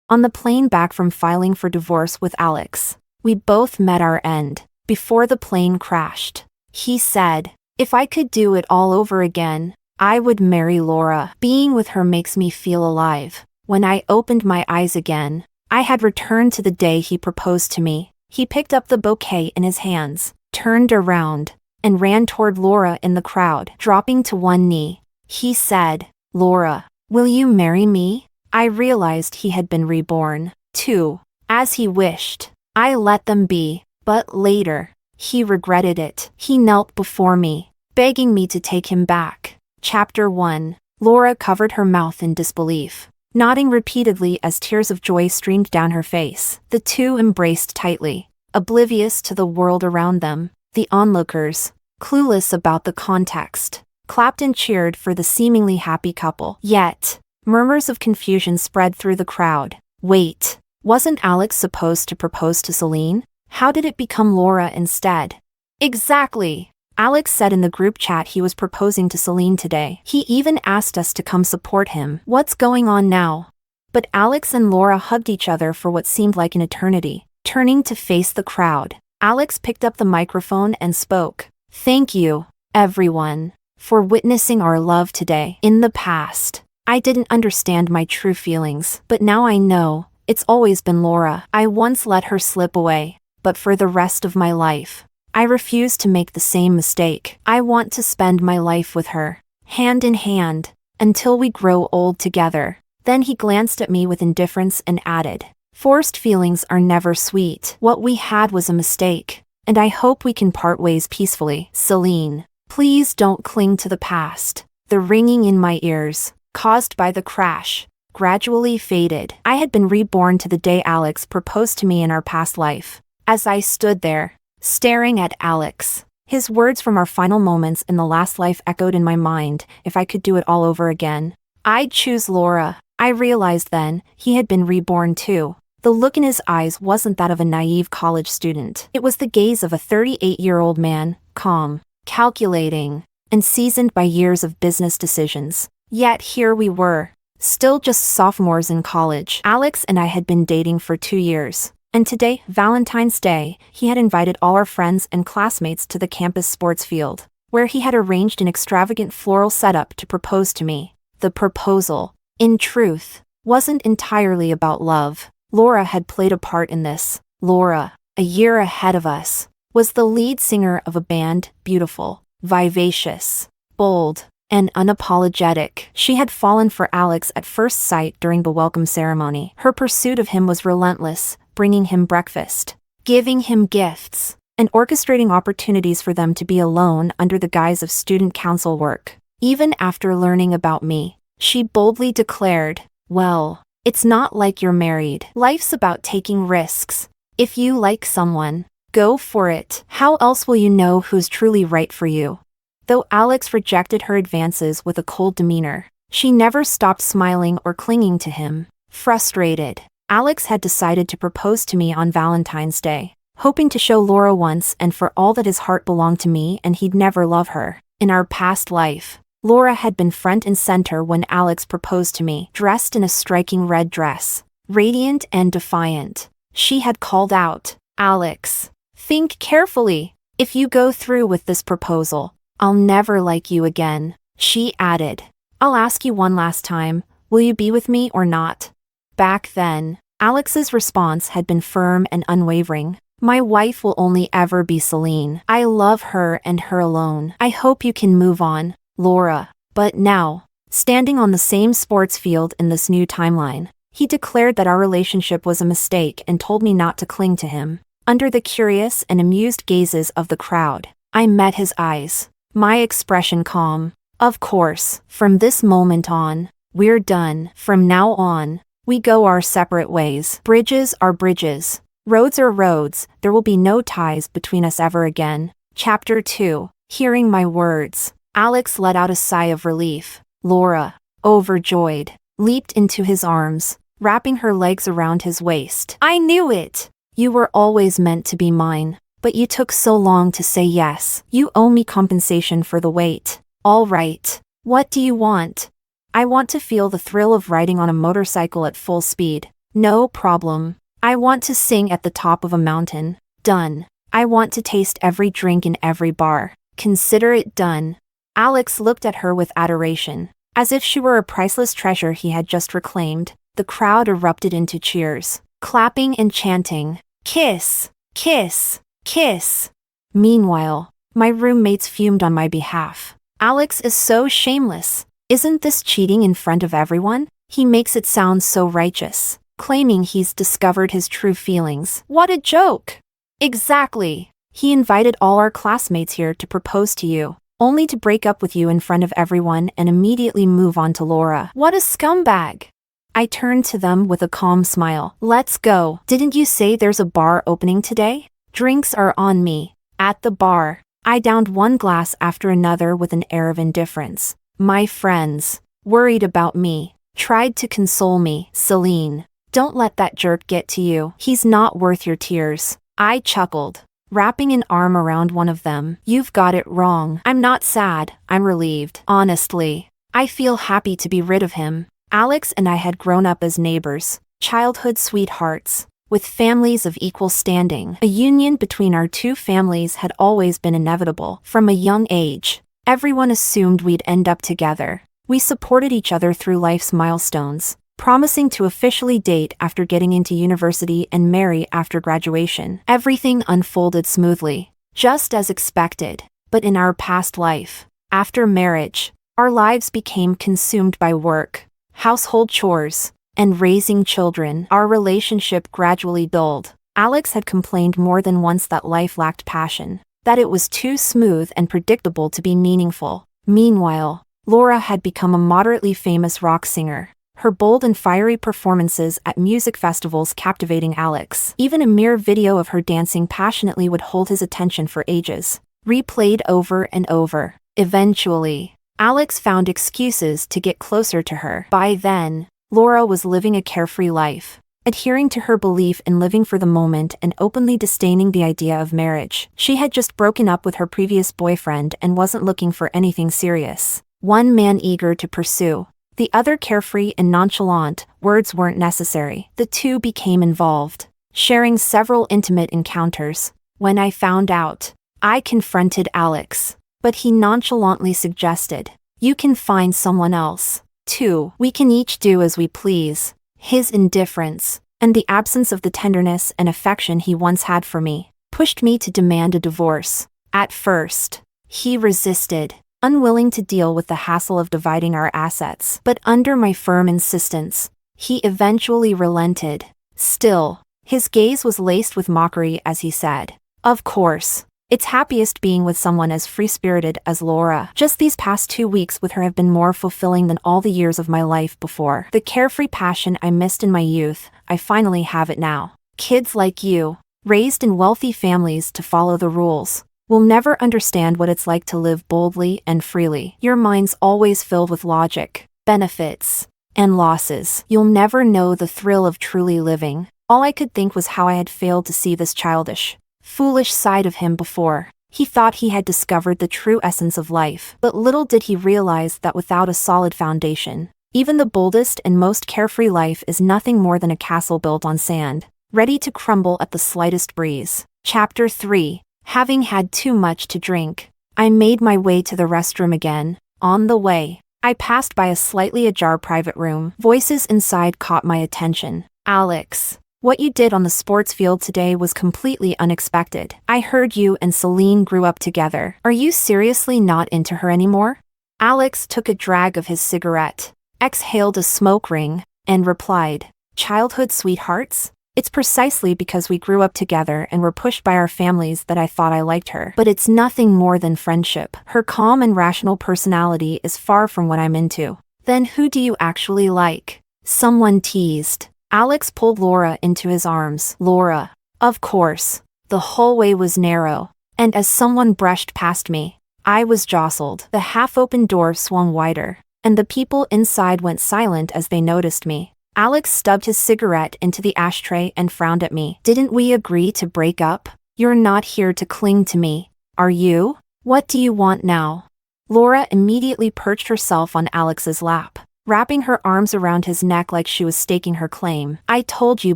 On the plane back from filing for divorce with Alex, we both met our end. Before the plane crashed, he said, if I could do it all over again, I would marry Laura. Being with her makes me feel alive. When I opened my eyes again, I had returned to the day he proposed to me. He picked up the bouquet in his hands, turned around, and ran toward Laura in the crowd. Dropping to one knee, he said, Laura, will you marry me? I realized he had been reborn, too. As he wished, I let them be, but later, He regretted it. He knelt before me, begging me to take him back. Chapter 1. Laura covered her mouth in disbelief, nodding repeatedly as tears of joy streamed down her face. The two embraced tightly, oblivious to the world around them. The onlookers, clueless about the context, clapped and cheered for the seemingly happy couple. Yet, murmurs of confusion spread through the crowd. Wait, wasn't Alex supposed to propose to Celine? How did it become Laura instead? Exactly. Alex said in the group chat he was proposing to Celine today. He even asked us to come support him. What's going on now? But Alex and Laura hugged each other for what seemed like an eternity. Turning to face the crowd, Alex picked up the microphone and spoke. Thank you, everyone, for witnessing our love today. In the past, I didn't understand my true feelings, but now I know. It's always been Laura. I once let her slip away, but for the rest of my life, I refuse to make the same mistake. I want to spend my life with her, hand in hand, until we grow old together. Then he glanced at me with indifference and added, forced feelings are never sweet. What we had was a mistake, and I hope we can part ways peacefully. Celine, please don't cling to the past. The ringing in my ears, caused by the crash, gradually faded. I had been reborn to the day Alex proposed to me in our past life. As I stood there, staring at Alex, his words from our final moments in the last life echoed in my mind. If I could do it all over again, I'd choose Laura. I realized then, he had been reborn too. The look in his eyes wasn't that of a naive college student. It was the gaze of a 38-year-old man, calm, calculating, and seasoned by years of business decisions. Yet here we were, still just sophomores in college. Alex and I had been dating for 2 years. And today, Valentine's Day, he had invited all our friends and classmates to the campus sports field, where he had arranged an extravagant floral setup to propose to me. The proposal, in truth, wasn't entirely about love. Laura had played a part in this. Laura, a year ahead of us, was the lead singer of a band, beautiful, vivacious, bold, and unapologetic. She had fallen for Alex at first sight during the welcome ceremony. Her pursuit of him was relentless, bringing him breakfast, giving him gifts, and orchestrating opportunities for them to be alone under the guise of student council work. Even after learning about me, she boldly declared, well, it's not like you're married. Life's about taking risks. If you like someone, go for it. How else will you know who's truly right for you? Though Alex rejected her advances with a cold demeanor, she never stopped smiling or clinging to him. Frustrated, Alex had decided to propose to me on Valentine's Day, hoping to show Laura once and for all that his heart belonged to me and he'd never love her. In our past life, Laura had been front and center when Alex proposed to me. Dressed in a striking red dress, radiant and defiant, she had called out, Alex, think carefully. If you go through with this proposal, I'll never like you again. She added, I'll ask you one last time, will you be with me or not? Back then, Alex's response had been firm and unwavering. My wife will only ever be Celine. I love her and her alone. I hope you can move on, Laura. But now, standing on the same sports field in this new timeline, he declared that our relationship was a mistake and told me not to cling to him. Under the curious and amused gazes of the crowd, I met his eyes, my expression calm. Of course, from this moment on, we're done. From now on, we go our separate ways. Bridges are bridges. Roads are roads. There will be no ties between us ever again. Chapter 2. Hearing my words, Alex let out a sigh of relief. Laura, overjoyed, leaped into his arms, wrapping her legs around his waist. I knew it! You were always meant to be mine, but you took so long to say yes. You owe me compensation for the wait. All right. What do you want? I want to feel the thrill of riding on a motorcycle at full speed. No problem. I want to sing at the top of a mountain. Done. I want to taste every drink in every bar. Consider it done. Alex looked at her with adoration, as if she were a priceless treasure he had just reclaimed. The crowd erupted into cheers, clapping and chanting, kiss, kiss, kiss. Meanwhile, my roommates fumed on my behalf. Alex is so shameless. Isn't this cheating in front of everyone? He makes it sound so righteous, claiming he's discovered his true feelings. What a joke! Exactly. He invited all our classmates here to propose to you, only to break up with you in front of everyone and immediately move on to Laura. What a scumbag! I turned to them with a calm smile. Let's go. Didn't you say there's a bar opening today? Drinks are on me. At the bar, I downed one glass after another with an air of indifference. My friends, worried about me, tried to console me. Celine, don't let that jerk get to you. He's not worth your tears. I chuckled, wrapping an arm around one of them. You've got it wrong. I'm not sad, I'm relieved. Honestly, I feel happy to be rid of him. Alex and I had grown up as neighbors, childhood sweethearts, with families of equal standing. A union between our two families had always been inevitable. From a young age, everyone assumed we'd end up together. We supported each other through life's milestones, promising to officially date after getting into university and marry after graduation. Everything unfolded smoothly, just as expected. But in our past life, after marriage, our lives became consumed by work, household chores, and raising children. Our relationship gradually dulled. Alex had complained more than once that life lacked passion, that it was too smooth and predictable to be meaningful. Meanwhile, Laura had become a moderately famous rock singer, her bold and fiery performances at music festivals captivating Alex. Even a mere video of her dancing passionately would hold his attention for ages, replayed over and over. Eventually, Alex found excuses to get closer to her. By then, Laura was living a carefree life, adhering to her belief in living for the moment and openly disdaining the idea of marriage. She had just broken up with her previous boyfriend and wasn't looking for anything serious. One man eager to pursue, the other carefree and nonchalant. Words weren't necessary. The two became involved, sharing several intimate encounters. When I found out, I confronted Alex, but he nonchalantly suggested, "You can find someone else, too. We can each do as we please." His indifference, and the absence of the tenderness and affection he once had for me, pushed me to demand a divorce. At first, he resisted, unwilling to deal with the hassle of dividing our assets. But under my firm insistence, he eventually relented. Still, his gaze was laced with mockery as he said, "Of course, it's happiest being with someone as free-spirited as Laura. Just these past 2 weeks with her have been more fulfilling than all the years of my life before. The carefree passion I missed in my youth, I finally have it now. Kids like you, raised in wealthy families to follow the rules, will never understand what it's like to live boldly and freely. Your mind's always filled with logic, benefits, and losses. You'll never know the thrill of truly living." All I could think was how I had failed to see this childish, foolish side of him before. He thought he had discovered the true essence of life, but little did he realize that without a solid foundation, even the boldest and most carefree life is nothing more than a castle built on sand, ready to crumble at the slightest breeze. Chapter 3. Having had too much to drink, I made my way to the restroom again. On the way, I passed by a slightly ajar private room. Voices inside caught my attention. "Alex, what you did on the sports field today was completely unexpected. I heard you and Celine grew up together. Are you seriously not into her anymore?" Alex took a drag of his cigarette, exhaled a smoke ring, and replied, "Childhood sweethearts? It's precisely because we grew up together and were pushed by our families that I thought I liked her. But it's nothing more than friendship. Her calm and rational personality is far from what I'm into." "Then who do you actually like?" someone teased. Alex pulled Laura into his arms. "Laura, of course." The hallway was narrow, and as someone brushed past me, I was jostled. The half-open door swung wider, and the people inside went silent as they noticed me. Alex stubbed his cigarette into the ashtray and frowned at me. "Didn't we agree to break up? You're not here to cling to me, are you? What do you want now?" Laura immediately perched herself on Alex's lap, wrapping her arms around his neck like she was staking her claim. "I told you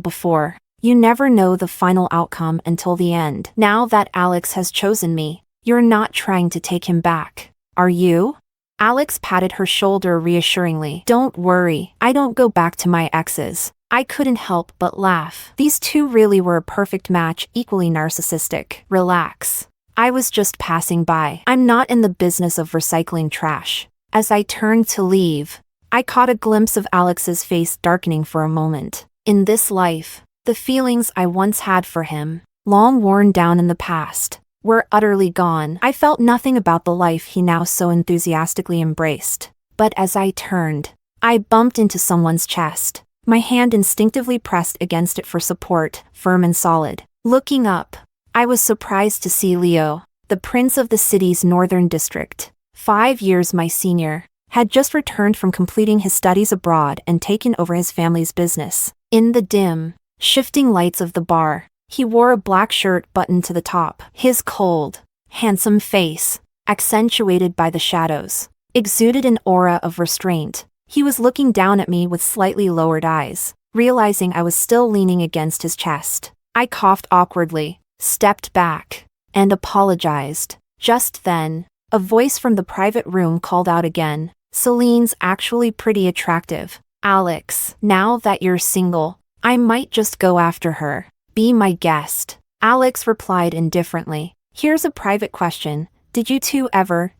before, you never know the final outcome until the end. Now that Alex has chosen me, you're not trying to take him back, are you?" Alex patted her shoulder reassuringly. "Don't worry, I don't go back to my exes." I couldn't help but laugh. These two really were a perfect match, equally narcissistic. "Relax. I was just passing by. I'm not in the business of recycling trash." As I turned to leave, I caught a glimpse of Alex's face darkening for a moment. In this life, the feelings I once had for him, long worn down in the past, were utterly gone. I felt nothing about the life he now so enthusiastically embraced. But as I turned, I bumped into someone's chest. My hand instinctively pressed against it for support, firm and solid. Looking up, I was surprised to see Leo, the prince of the city's northern district, 5 years my senior, had just returned from completing his studies abroad and taken over his family's business. In the dim, shifting lights of the bar, he wore a black shirt buttoned to the top. His cold, handsome face, accentuated by the shadows, exuded an aura of restraint. He was looking down at me with slightly lowered eyes, realizing I was still leaning against his chest. I coughed awkwardly, stepped back, and apologized. Just then, a voice from the private room called out again, "Celine's actually pretty attractive. Alex, now that you're single, I might just go after her. Be my guest." Alex replied indifferently, "Here's a private question. Did you two ever,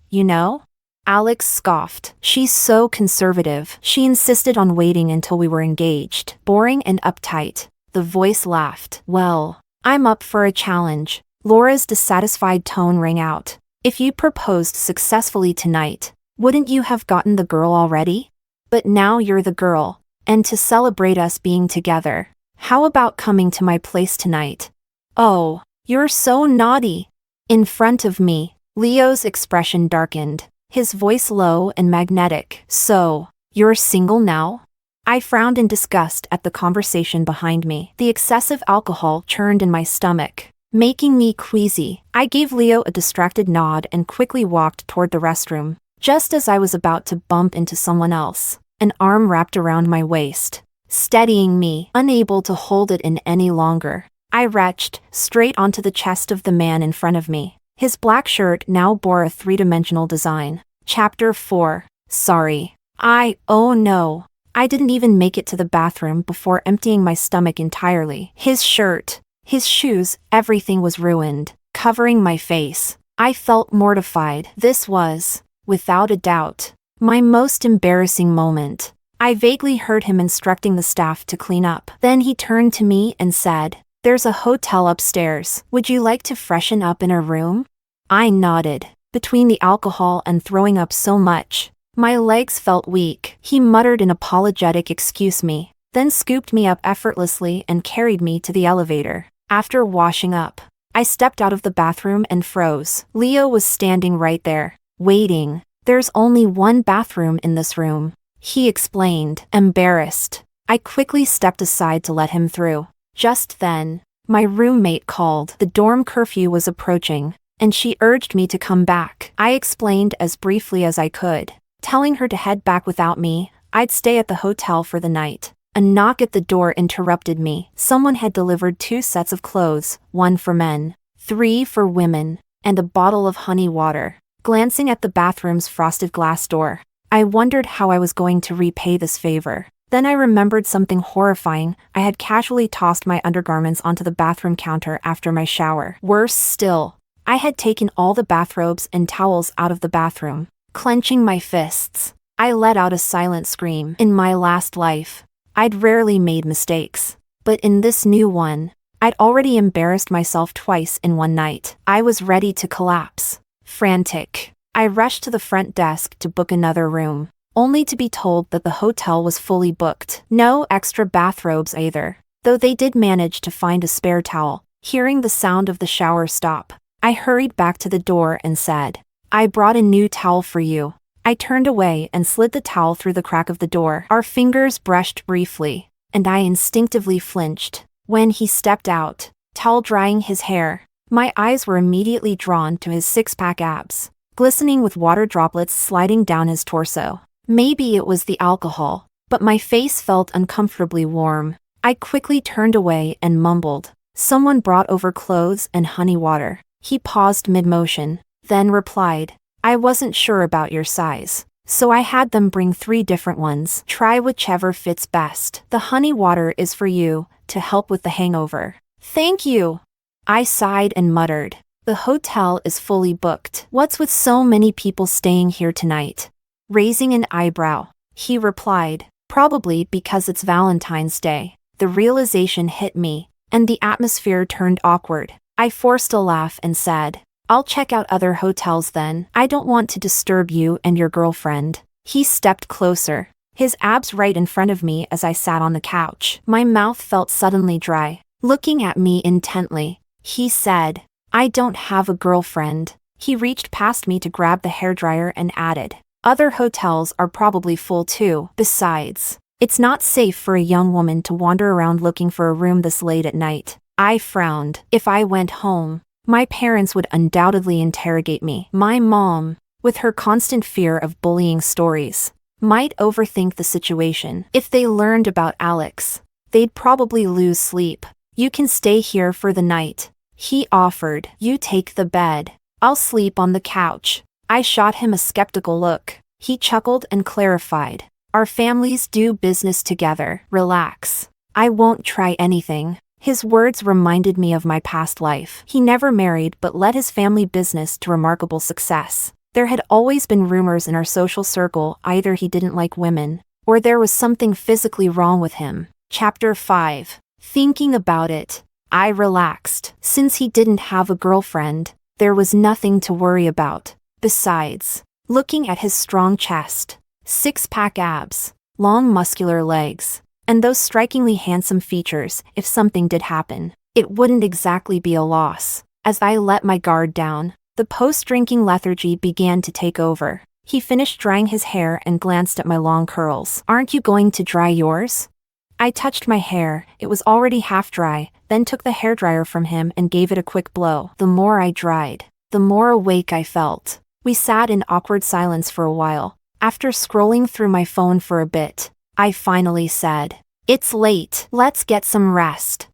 Alex scoffed. "She's so conservative. She insisted on waiting until we were engaged." Boring and uptight. The voice laughed. "Well, I'm up for a challenge." Laura's dissatisfied tone rang out. "If you proposed successfully tonight, wouldn't you have gotten the girl already? But now you're the girl, and to celebrate us being together, how about coming to my place tonight?" "Oh, you're so naughty." In front of me, Leo's expression darkened, his voice low and magnetic. "So, you're single now?" I frowned in disgust at the conversation behind me. The excessive alcohol churned in my stomach, making me queasy. I gave Leo a distracted nod and quickly walked toward the restroom. Just as I was about to bump into someone else, an arm wrapped around my waist, steadying me, unable to hold it in any longer. I retched straight onto the chest of the man in front of me. His black shirt now bore a three-dimensional design. Chapter 4. Sorry. Oh no. I didn't even make it to the bathroom before emptying my stomach entirely. His shirt, his shoes, everything was ruined, covering my face. I felt mortified. This was, without a doubt, my most embarrassing moment. I vaguely heard him instructing the staff to clean up. Then he turned to me and said, "There's a hotel upstairs. Would you like to freshen up in a room?" I nodded. Between the alcohol and throwing up so much, my legs felt weak. He muttered an apologetic "excuse me," then scooped me up effortlessly and carried me to the elevator. After washing up, I stepped out of the bathroom and froze. Leo was standing right there, waiting. "There's only one bathroom in this room," he explained, embarrassed. I quickly stepped aside to let him through. Just then, my roommate called. The dorm curfew was approaching, and she urged me to come back. I explained as briefly as I could, telling her to head back without me. I'd stay at the hotel for the night. A knock at the door interrupted me. Someone had delivered 2 sets of clothes, 1 for men, 3 for women, and a bottle of honey water. Glancing at the bathroom's frosted glass door, I wondered how I was going to repay this favor. Then I remembered something horrifying. I had casually tossed my undergarments onto the bathroom counter after my shower. Worse still, I had taken all the bathrobes and towels out of the bathroom. Clenching my fists, I let out a silent scream. In my last life, I'd rarely made mistakes. But in this new one, I'd already embarrassed myself twice in one night. I was ready to collapse. Frantic, I rushed to the front desk to book another room, only to be told that the hotel was fully booked. No extra bathrobes either, though they did manage to find a spare towel. Hearing the sound of the shower stop, I hurried back to the door and said, "I brought a new towel for you." I turned away and slid the towel through the crack of the door. Our fingers brushed briefly, and I instinctively flinched. When he stepped out, towel drying his hair, my eyes were immediately drawn to his six-pack abs, glistening with water droplets sliding down his torso. Maybe it was the alcohol, but my face felt uncomfortably warm. I quickly turned away and mumbled, "Someone brought over clothes and honey water." He paused mid-motion, then replied, "I wasn't sure about your size, so I had them bring 3 different ones. Try whichever fits best. The honey water is for you, to help with the hangover." "Thank you." I sighed and muttered, "The hotel is fully booked. What's with so many people staying here tonight?" Raising an eyebrow, he replied, "Probably because it's Valentine's Day." The realization hit me, and the atmosphere turned awkward. I forced a laugh and said, I'll check out other hotels then. I don't want to disturb you and your girlfriend. He stepped closer, his abs right in front of me as I sat on the couch. My mouth felt suddenly dry. Looking at me intently, he said, I don't have a girlfriend. He reached past me to grab the hairdryer and added, other hotels are probably full too. Besides, it's not safe for a young woman to wander around looking for a room this late at night. I frowned. If I went home, my parents would undoubtedly interrogate me. My mom, with her constant fear of bullying stories, might overthink the situation. If they learned about Alex, they'd probably lose sleep. You can stay here for the night, he offered. You take the bed. I'll sleep on the couch. I shot him a skeptical look. He chuckled and clarified, our families do business together. Relax. I won't try anything. His words reminded me of my past life. He never married but led his family business to remarkable success. There had always been rumors in our social circle either he didn't like women, or there was something physically wrong with him. Chapter 5. Thinking about it, I relaxed. Since he didn't have a girlfriend, there was nothing to worry about. Besides, looking at his strong chest, six-pack abs, long muscular legs, and those strikingly handsome features, if something did happen, it wouldn't exactly be a loss. As I let my guard down, the post-drinking lethargy began to take over. He finished drying his hair and glanced at my long curls. Aren't you going to dry yours? I touched my hair, it was already half dry, then took the hairdryer from him and gave it a quick blow. The more I dried, the more awake I felt. We sat in awkward silence for a while. After scrolling through my phone for a bit, I finally said, it's late, let's get some rest.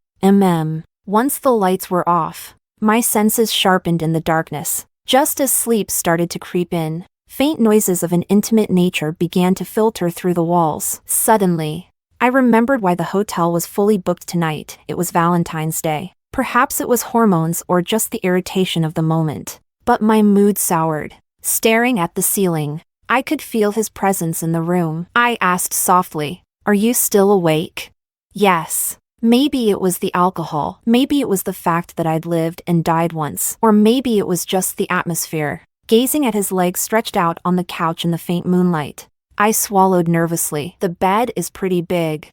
Once the lights were off, my senses sharpened in the darkness. Just as sleep started to creep in, faint noises of an intimate nature began to filter through the walls. Suddenly, I remembered why the hotel was fully booked tonight. It was Valentine's Day. Perhaps it was hormones or just the irritation of the moment. But my mood soured. Staring at the ceiling, I could feel his presence in the room. I asked softly, are you still awake? Yes. Maybe it was the alcohol. Maybe it was the fact that I'd lived and died once. Or maybe it was just the atmosphere. Gazing at his legs stretched out on the couch in the faint moonlight, I swallowed nervously. The bed is pretty big.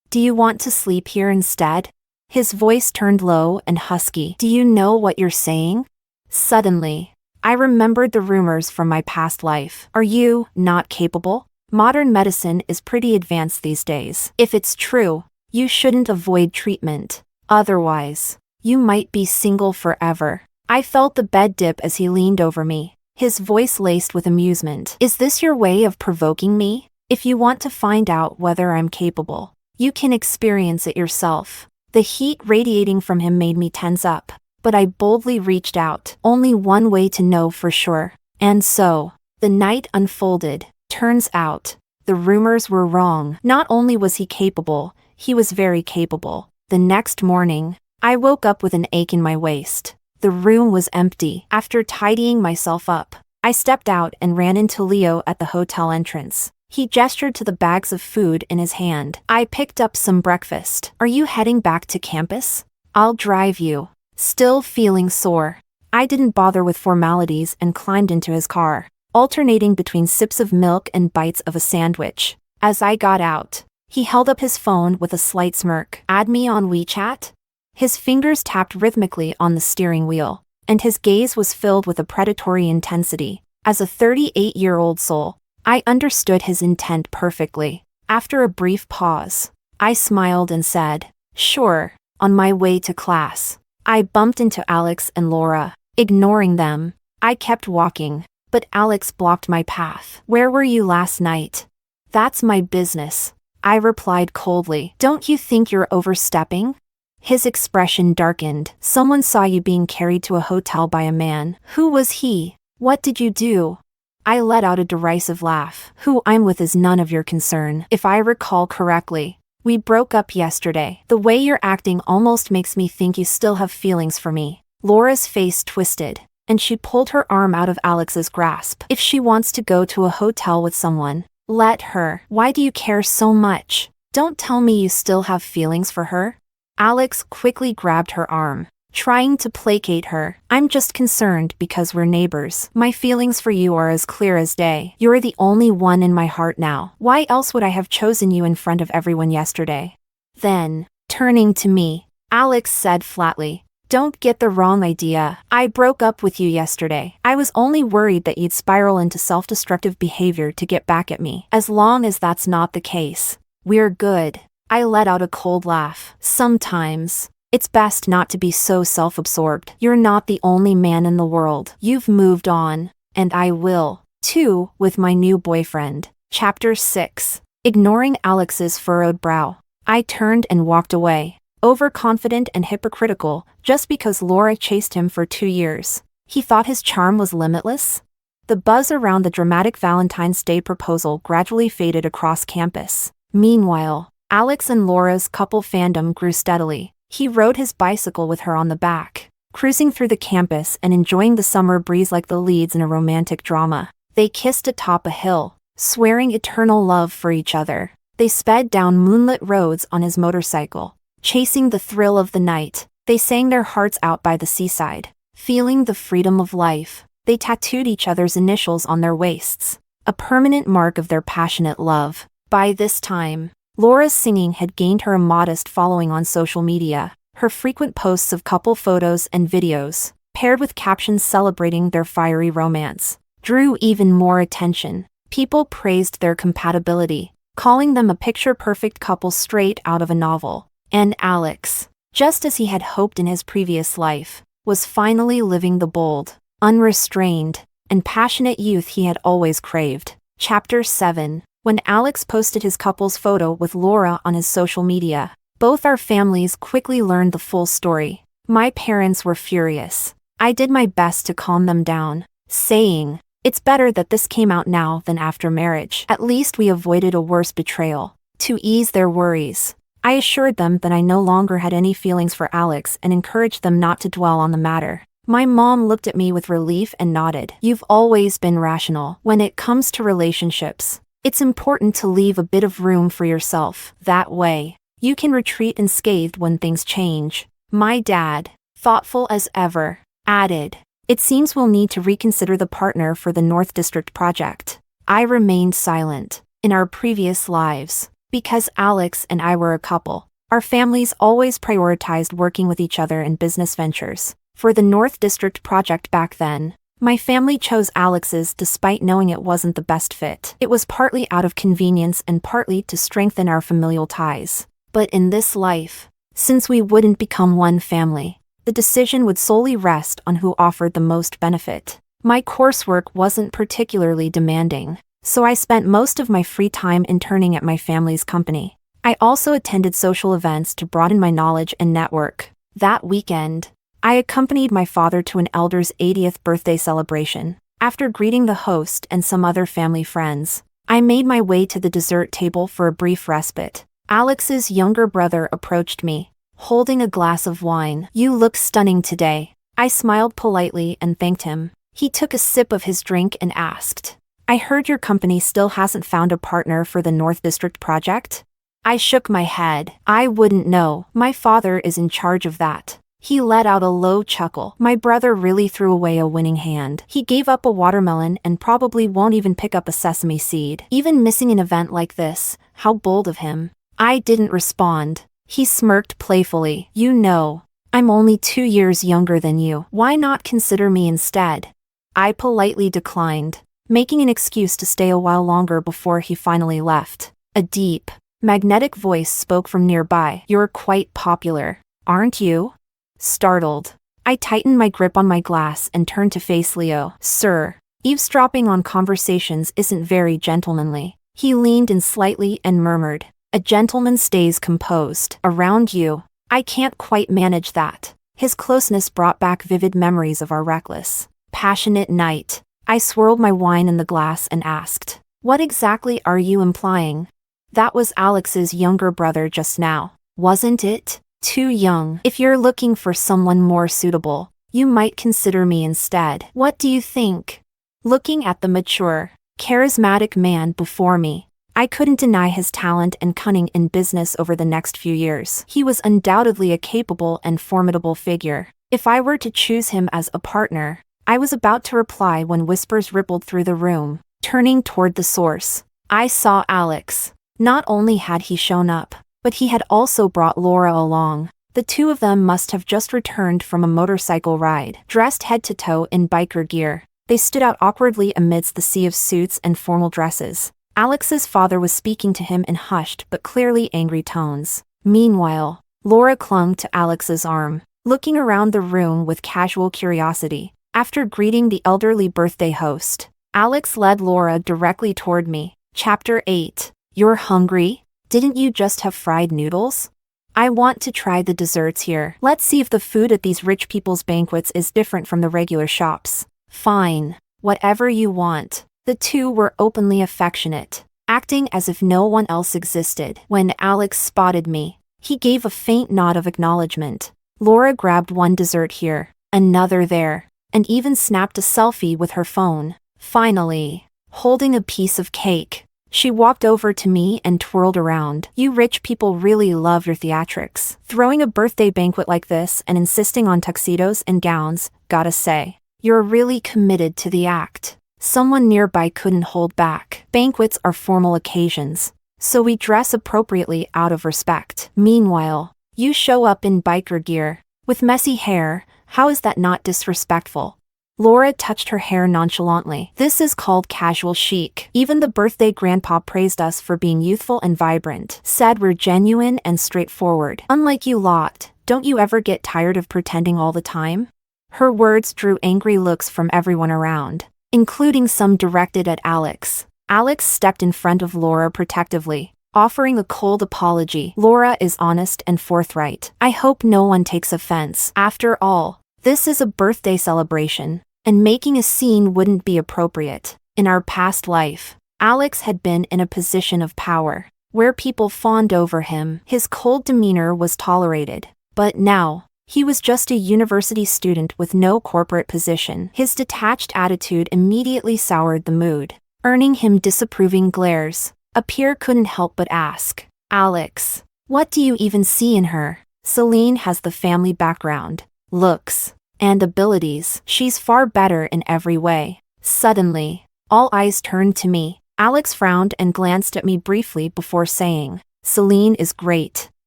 Do you want to sleep here instead? His voice turned low and husky. Do you know what you're saying? Suddenly, I remembered the rumors from my past life. Are you not capable? Modern medicine is pretty advanced these days. If it's true, you shouldn't avoid treatment. Otherwise, you might be single forever. I felt the bed dip as he leaned over me, his voice laced with amusement. Is this your way of provoking me? If you want to find out whether I'm capable, you can experience it yourself. The heat radiating from him made me tense up, but I boldly reached out. Only one way to know for sure. And so, the night unfolded. Turns out, the rumors were wrong. Not only was he capable, he was very capable. The next morning, I woke up with an ache in my waist. The room was empty. After tidying myself up, I stepped out and ran into Leo at the hotel entrance. He gestured to the bags of food in his hand. I picked up some breakfast. Are you heading back to campus? I'll drive you. Still feeling sore, I didn't bother with formalities and climbed into his car, alternating between sips of milk and bites of a sandwich. As I got out, he held up his phone with a slight smirk. Add me on WeChat? His fingers tapped rhythmically on the steering wheel, and his gaze was filled with a predatory intensity. As a 38-year-old soul, I understood his intent perfectly. After a brief pause, I smiled and said, sure. On my way to class, I bumped into Alex and Laura. Ignoring them, I kept walking, but Alex blocked my path. Where were you last night? That's my business, I replied coldly. Don't you think you're overstepping? His expression darkened. Someone saw you being carried to a hotel by a man. Who was he? What did you do? I let out a derisive laugh. Who I'm with is none of your concern. If I recall correctly, we broke up yesterday. The way you're acting almost makes me think you still have feelings for me. Laura's face twisted, and she pulled her arm out of Alex's grasp. If she wants to go to a hotel with someone, let her. Why do you care so much? Don't tell me you still have feelings for her. Alex quickly grabbed her arm. trying to placate her. "I'm just concerned because we're neighbors. My feelings for you are as clear as day. You're the only one in my heart now. Why else would I have chosen you in front of everyone yesterday?" Then, turning to me, Alex said flatly, "Don't get the wrong idea. I broke up with you yesterday. I was only worried that you'd spiral into self-destructive behavior to get back at me. As long as that's not the case, we're good." I let out a cold laugh. "Sometimes it's best not to be so self-absorbed. You're not the only man in the world. You've moved on, and I will, too, with my new boyfriend." Chapter 6. Ignoring Alex's furrowed brow, I turned and walked away, overconfident and hypocritical, just because Laura chased him for 2 years. He thought his charm was limitless? The buzz around the dramatic Valentine's Day proposal gradually faded across campus. Meanwhile, Alex and Laura's couple fandom grew steadily. He rode his bicycle with her on the back, cruising through the campus and enjoying the summer breeze like the leads in a romantic drama. They kissed atop a hill, swearing eternal love for each other. They sped down moonlit roads on his motorcycle, chasing the thrill of the night. They sang their hearts out by the seaside, feeling the freedom of life. They tattooed each other's initials on their waists, a permanent mark of their passionate love. By this time, Laura's singing had gained her a modest following on social media. Her frequent posts of couple photos and videos, paired with captions celebrating their fiery romance, drew even more attention. People praised their compatibility, calling them a picture-perfect couple straight out of a novel. And Alex, just as he had hoped in his previous life, was finally living the bold, unrestrained, and passionate youth he had always craved. Chapter 7. When Alex posted his couple's photo with Laura on his social media, both our families quickly learned the full story. My parents were furious. I did my best to calm them down, saying, "It's better that this came out now than after marriage. At least we avoided a worse betrayal." To ease their worries, I assured them that I no longer had any feelings for Alex and encouraged them not to dwell on the matter. My mom looked at me with relief and nodded. "You've always been rational. When it comes to relationships, it's important to leave a bit of room for yourself. That way, you can retreat unscathed when things change." My dad, thoughtful as ever, added, "It seems we'll need to reconsider the partner for the North District project." I remained silent. In our previous lives, because Alex and I were a couple, our families always prioritized working with each other in business ventures. For the North District project back then, my family chose Alex's despite knowing it wasn't the best fit. It was partly out of convenience and partly to strengthen our familial ties. But in this life, since we wouldn't become one family, the decision would solely rest on who offered the most benefit. My coursework wasn't particularly demanding, so I spent most of my free time interning at my family's company. I also attended social events to broaden my knowledge and network. That weekend, I accompanied my father to an elder's 80th birthday celebration. After greeting the host and some other family friends, I made my way to the dessert table for a brief respite. Alex's younger brother approached me, holding a glass of wine. "You look stunning today." I smiled politely and thanked him. He took a sip of his drink and asked, "I heard your company still hasn't found a partner for the North District project?" I shook my head. "I wouldn't know. My father is in charge of that." He let out a low chuckle. My brother really threw away a winning hand. He gave up a watermelon and probably won't even pick up a sesame seed. Even missing an event like this, how bold of him. I didn't respond. He smirked playfully. "You know, I'm only 2 years younger than you. Why not consider me instead?" I politely declined, making an excuse to stay a while longer before he finally left. A deep, magnetic voice spoke from nearby. "You're quite popular, aren't you?" Startled, I tightened my grip on my glass and turned to face Leo. "Sir, eavesdropping on conversations isn't very gentlemanly." He leaned in slightly and murmured, "A gentleman stays composed. Around you, I can't quite manage that." His closeness brought back vivid memories of our reckless, passionate night. I swirled my wine in the glass and asked, "What exactly are you implying?" That was Alex's younger brother just now, wasn't it? "Too young. If you're looking for someone more suitable, you might consider me instead. What do you think?" Looking at the mature, charismatic man before me, I couldn't deny his talent and cunning in business over the next few years. He was undoubtedly a capable and formidable figure. If I were to choose him as a partner, I was about to reply when whispers rippled through the room. Turning toward the source, I saw Alex. Not only had he shown up, but he had also brought Laura along. The two of them must have just returned from a motorcycle ride. Dressed head to toe in biker gear, they stood out awkwardly amidst the sea of suits and formal dresses. Alex's father was speaking to him in hushed but clearly angry tones. Meanwhile, Laura clung to Alex's arm, looking around the room with casual curiosity. After greeting the elderly birthday host, Alex led Laura directly toward me. Chapter 8. You're hungry? Didn't you just have fried noodles? I want to try the desserts here. Let's see if the food at these rich people's banquets is different from the regular shops. Fine. Whatever you want. The two were openly affectionate, acting as if no one else existed. When Alex spotted me, he gave a faint nod of acknowledgement. Laura grabbed one dessert here, another there, and even snapped a selfie with her phone. Finally, holding a piece of cake, she walked over to me and twirled around. You rich people really love your theatrics. Throwing a birthday banquet like this and insisting on tuxedos and gowns, gotta say, you're really committed to the act. Someone nearby couldn't hold back. Banquets are formal occasions, so we dress appropriately out of respect. Meanwhile, you show up in biker gear, with messy hair. How is that not disrespectful? Laura touched her hair nonchalantly. This is called casual chic. Even the birthday grandpa praised us for being youthful and vibrant. Said we're genuine and straightforward. Unlike you lot, don't you ever get tired of pretending all the time? Her words drew angry looks from everyone around, including some directed at Alex. Alex stepped in front of Laura protectively, offering a cold apology. Laura is honest and forthright. I hope no one takes offense. After all, this is a birthday celebration, and making a scene wouldn't be appropriate. In our past life, Alex had been in a position of power, where people fawned over him. His cold demeanor was tolerated. But now, he was just a university student with no corporate position. His detached attitude immediately soured the mood, earning him disapproving glares. A peer couldn't help but ask, Alex, what do you even see in her? Celine has the family background, looks, and abilities. She's far better in every way. Suddenly, all eyes turned to me. Alex frowned and glanced at me briefly before saying, Celine is great,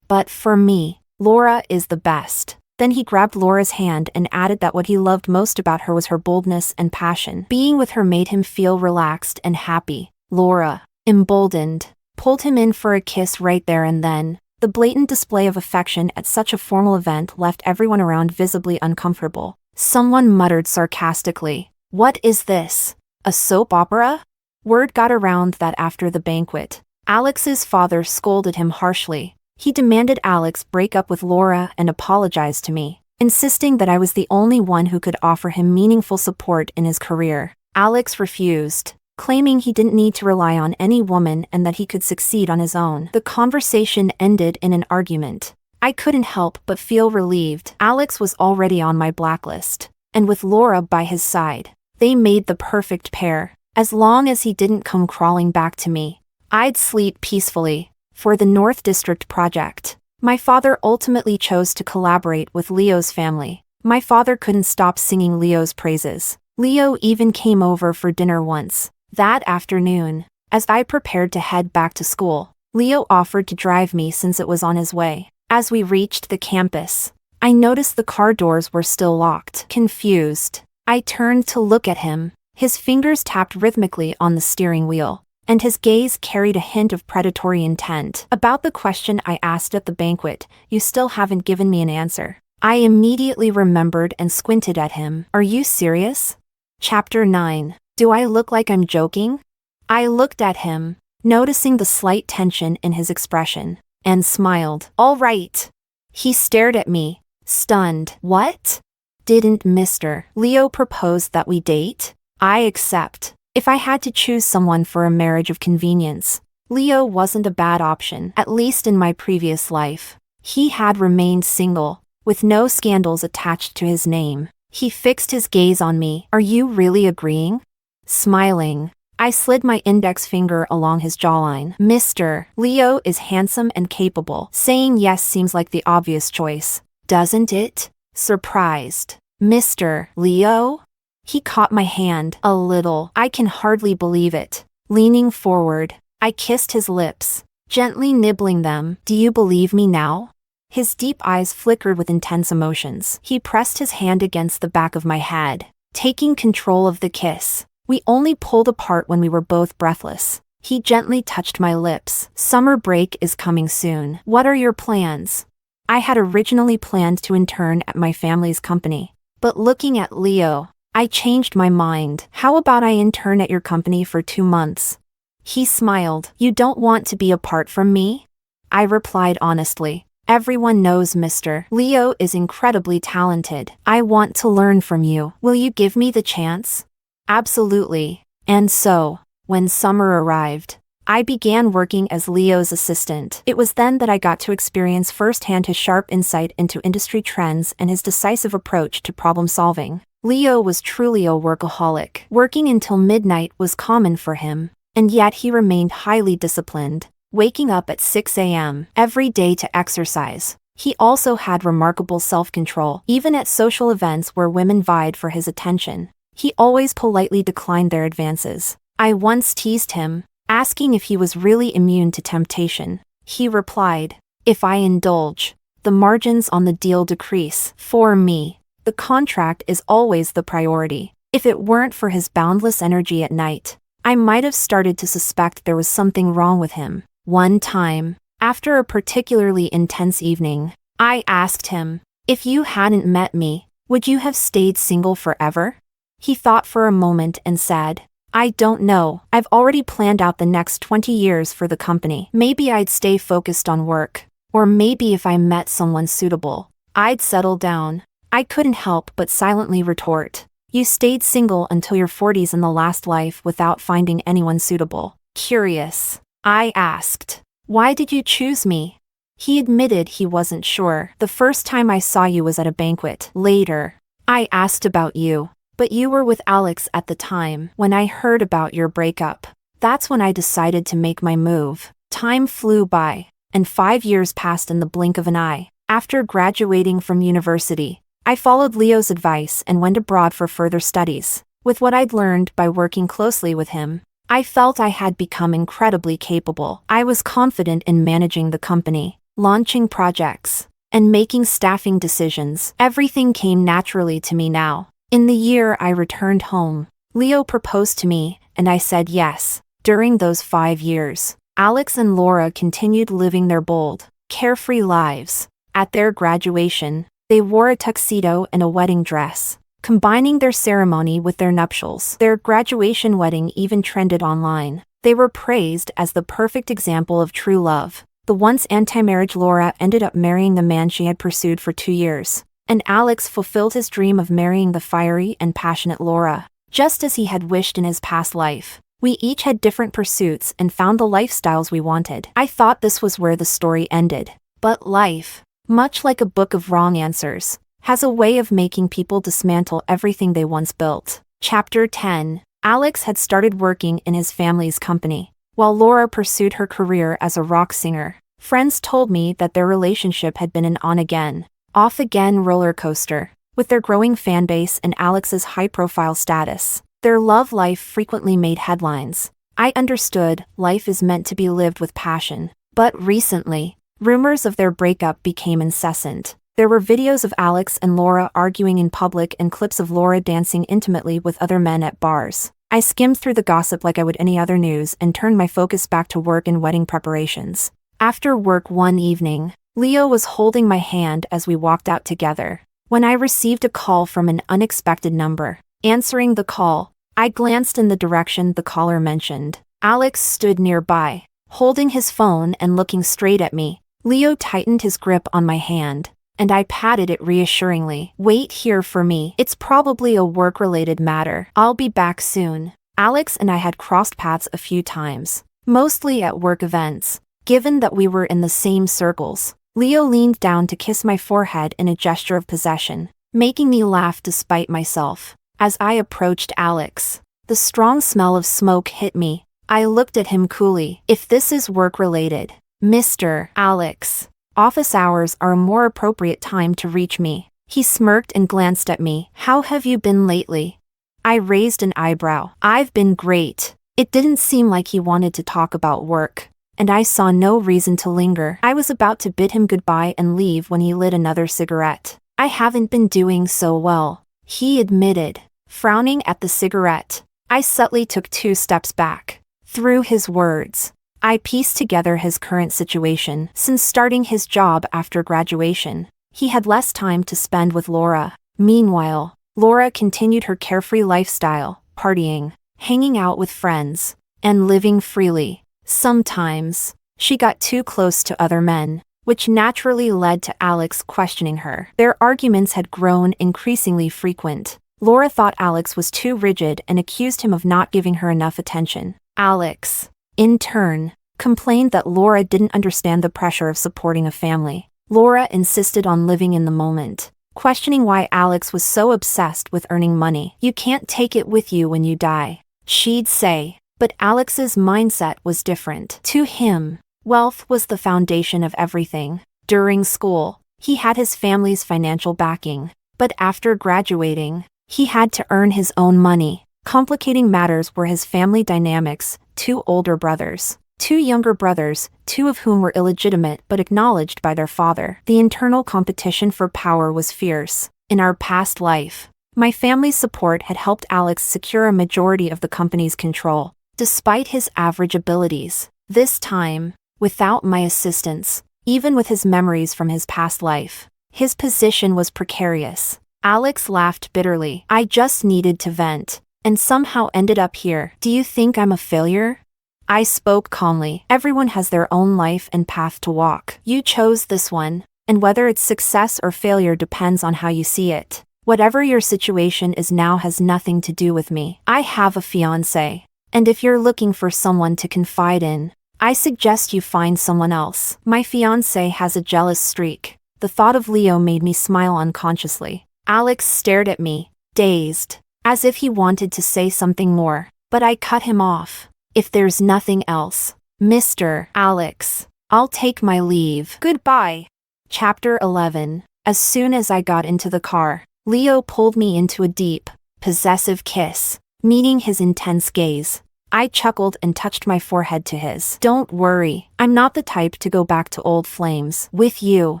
but for me, Laura is the best. Then he grabbed Laura's hand and added that what he loved most about her was her boldness and passion. Being with her made him feel relaxed and happy. Laura, emboldened, pulled him in for a kiss right there and then. The blatant display of affection at such a formal event left everyone around visibly uncomfortable. Someone muttered sarcastically, What is this? A soap opera? Word got around that after the banquet, Alex's father scolded him harshly. He demanded Alex break up with Laura and apologize to me, insisting that I was the only one who could offer him meaningful support in his career. Alex refused, claiming he didn't need to rely on any woman and that he could succeed on his own. The conversation ended in an argument. I couldn't help but feel relieved. Alex was already on my blacklist, and with Laura by his side, they made the perfect pair. As long as he didn't come crawling back to me, I'd sleep peacefully. For the North District project, my father ultimately chose to collaborate with Leo's family. My father couldn't stop singing Leo's praises. Leo even came over for dinner once. That afternoon, as I prepared to head back to school, Leo offered to drive me since it was on his way. As we reached the campus, I noticed the car doors were still locked. Confused, I turned to look at him. His fingers tapped rhythmically on the steering wheel, and his gaze carried a hint of predatory intent. About the question I asked at the banquet, you still haven't given me an answer. I immediately remembered and squinted at him. Are you serious? Chapter 9. Do I look like I'm joking? I looked at him, noticing the slight tension in his expression, and smiled. All right. He stared at me, stunned. What? Didn't Mr. Leo propose that we date? I accept. If I had to choose someone for a marriage of convenience, Leo wasn't a bad option, at least in my previous life. He had remained single, with no scandals attached to his name. He fixed his gaze on me. Are you really agreeing? Smiling, I slid my index finger along his jawline. Mr. Leo is handsome and capable. Saying yes seems like the obvious choice, doesn't it? surprised. Mr. Leo? He caught my hand a little. I can hardly believe it. Leaning forward, I kissed his lips, gently nibbling them. Do you believe me now? His deep eyes flickered with intense emotions. He pressed his hand against the back of my head, taking control of the kiss. We only pulled apart when we were both breathless. He gently touched my lips. Summer break is coming soon. What are your plans? I had originally planned to intern at my family's company, but looking at Leo, I changed my mind. How about I intern at your company for 2 months? He smiled. You don't want to be apart from me? I replied honestly. Everyone knows Mr. Leo is incredibly talented. I want to learn from you. Will you give me the chance? Absolutely. And so, when summer arrived, I began working as Leo's assistant. It was then that I got to experience firsthand his sharp insight into industry trends and his decisive approach to problem solving. Leo was truly a workaholic. Working until midnight was common for him, and yet he remained highly disciplined, waking up at 6 a.m. every day to exercise. He also had remarkable self-control, even at social events where women vied for his attention. He always politely declined their advances. I once teased him, asking if he was really immune to temptation. He replied, if I indulge, the margins on the deal decrease. For me, the contract is always the priority. If it weren't for his boundless energy at night, I might have started to suspect there was something wrong with him. One time, after a particularly intense evening, I asked him, if you hadn't met me, would you have stayed single forever? He thought for a moment and said, I don't know. I've already planned out the next 20 years for the company. Maybe I'd stay focused on work. Or maybe if I met someone suitable, I'd settle down. I couldn't help but silently retort, you stayed single until your 40s in the last life without finding anyone suitable. Curious, I asked, why did you choose me? He admitted he wasn't sure. The first time I saw you was at a banquet. Later, I asked about you, but you were with Alex at the time. When I heard about your breakup, that's when I decided to make my move. Time flew by, and 5 years passed in the blink of an eye. After graduating from university, I followed Leo's advice and went abroad for further studies. With what I'd learned by working closely with him, I felt I had become incredibly capable. I was confident in managing the company, launching projects, and making staffing decisions. Everything came naturally to me now. In the year I returned home, Leo proposed to me, and I said yes. During those 5 years, Alex and Laura continued living their bold, carefree lives. At their graduation, they wore a tuxedo and a wedding dress, combining their ceremony with their nuptials. Their graduation wedding even trended online. They were praised as the perfect example of true love. The once anti-marriage Laura ended up marrying the man she had pursued for 2 years, and Alex fulfilled his dream of marrying the fiery and passionate Laura, just as he had wished in his past life. We each had different pursuits and found the lifestyles we wanted. I thought this was where the story ended. But life, much like a book of wrong answers, has a way of making people dismantle everything they once built. Chapter 10. Alex had started working in his family's company, while Laura pursued her career as a rock singer. Friends told me that their relationship had been an on-again, off-again roller coaster. With their growing fanbase and Alex's high-profile status, their love life frequently made headlines. I understood life is meant to be lived with passion. But recently, rumors of their breakup became incessant. There were videos of Alex and Laura arguing in public and clips of Laura dancing intimately with other men at bars. I skimmed through the gossip like I would any other news and turned my focus back to work and wedding preparations. After work one evening, Leo was holding my hand as we walked out together, when I received a call from an unexpected number. Answering the call, I glanced in the direction the caller mentioned. Alex stood nearby, holding his phone and looking straight at me. Leo tightened his grip on my hand, and I patted it reassuringly. Wait here for me. It's probably a work-related matter. I'll be back soon. Alex and I had crossed paths a few times, mostly at work events. Given that we were in the same circles, Leo leaned down to kiss my forehead in a gesture of possession, making me laugh despite myself. As I approached Alex, the strong smell of smoke hit me. I looked at him coolly. If this is work-related, Mr. Alex, office hours are a more appropriate time to reach me. He smirked and glanced at me. How have you been lately? I raised an eyebrow. I've been great. It didn't seem like he wanted to talk about work, and I saw no reason to linger. I was about to bid him goodbye and leave when he lit another cigarette. I haven't been doing so well, he admitted, frowning at the cigarette. I subtly took 2 steps back. Through his words, I pieced together his current situation. Since starting his job after graduation, he had less time to spend with Laura. Meanwhile, Laura continued her carefree lifestyle, partying, hanging out with friends, and living freely. Sometimes, she got too close to other men, which naturally led to Alex questioning her. Their arguments had grown increasingly frequent. Laura thought Alex was too rigid and accused him of not giving her enough attention. Alex, in turn, complained that Laura didn't understand the pressure of supporting a family. Laura insisted on living in the moment, questioning why Alex was so obsessed with earning money. You can't take it with you when you die, she'd say. But Alex's mindset was different. To him, wealth was the foundation of everything. During school, he had his family's financial backing, but after graduating, he had to earn his own money. Complicating matters were his family dynamics: 2 older brothers, 2 younger brothers, 2 of whom were illegitimate but acknowledged by their father. The internal competition for power was fierce. In our past life, my family's support had helped Alex secure a majority of the company's control, despite his average abilities. This time, without my assistance, even with his memories from his past life, his position was precarious. Alex laughed bitterly. I just needed to vent, and somehow ended up here. Do you think I'm a failure? I spoke calmly. Everyone has their own life and path to walk. You chose this one, and whether it's success or failure depends on how you see it. Whatever your situation is now has nothing to do with me. I have a fiancé, and if you're looking for someone to confide in, I suggest you find someone else. My fiancé has a jealous streak. The thought of Leo made me smile unconsciously. Alex stared at me, dazed, as if he wanted to say something more, but I cut him off. If there's nothing else, Mr. Alex, I'll take my leave. Goodbye. Chapter 11. As soon as I got into the car, Leo pulled me into a deep, possessive kiss, meeting his intense gaze. I chuckled and touched my forehead to his. Don't worry, I'm not the type to go back to old flames. With you,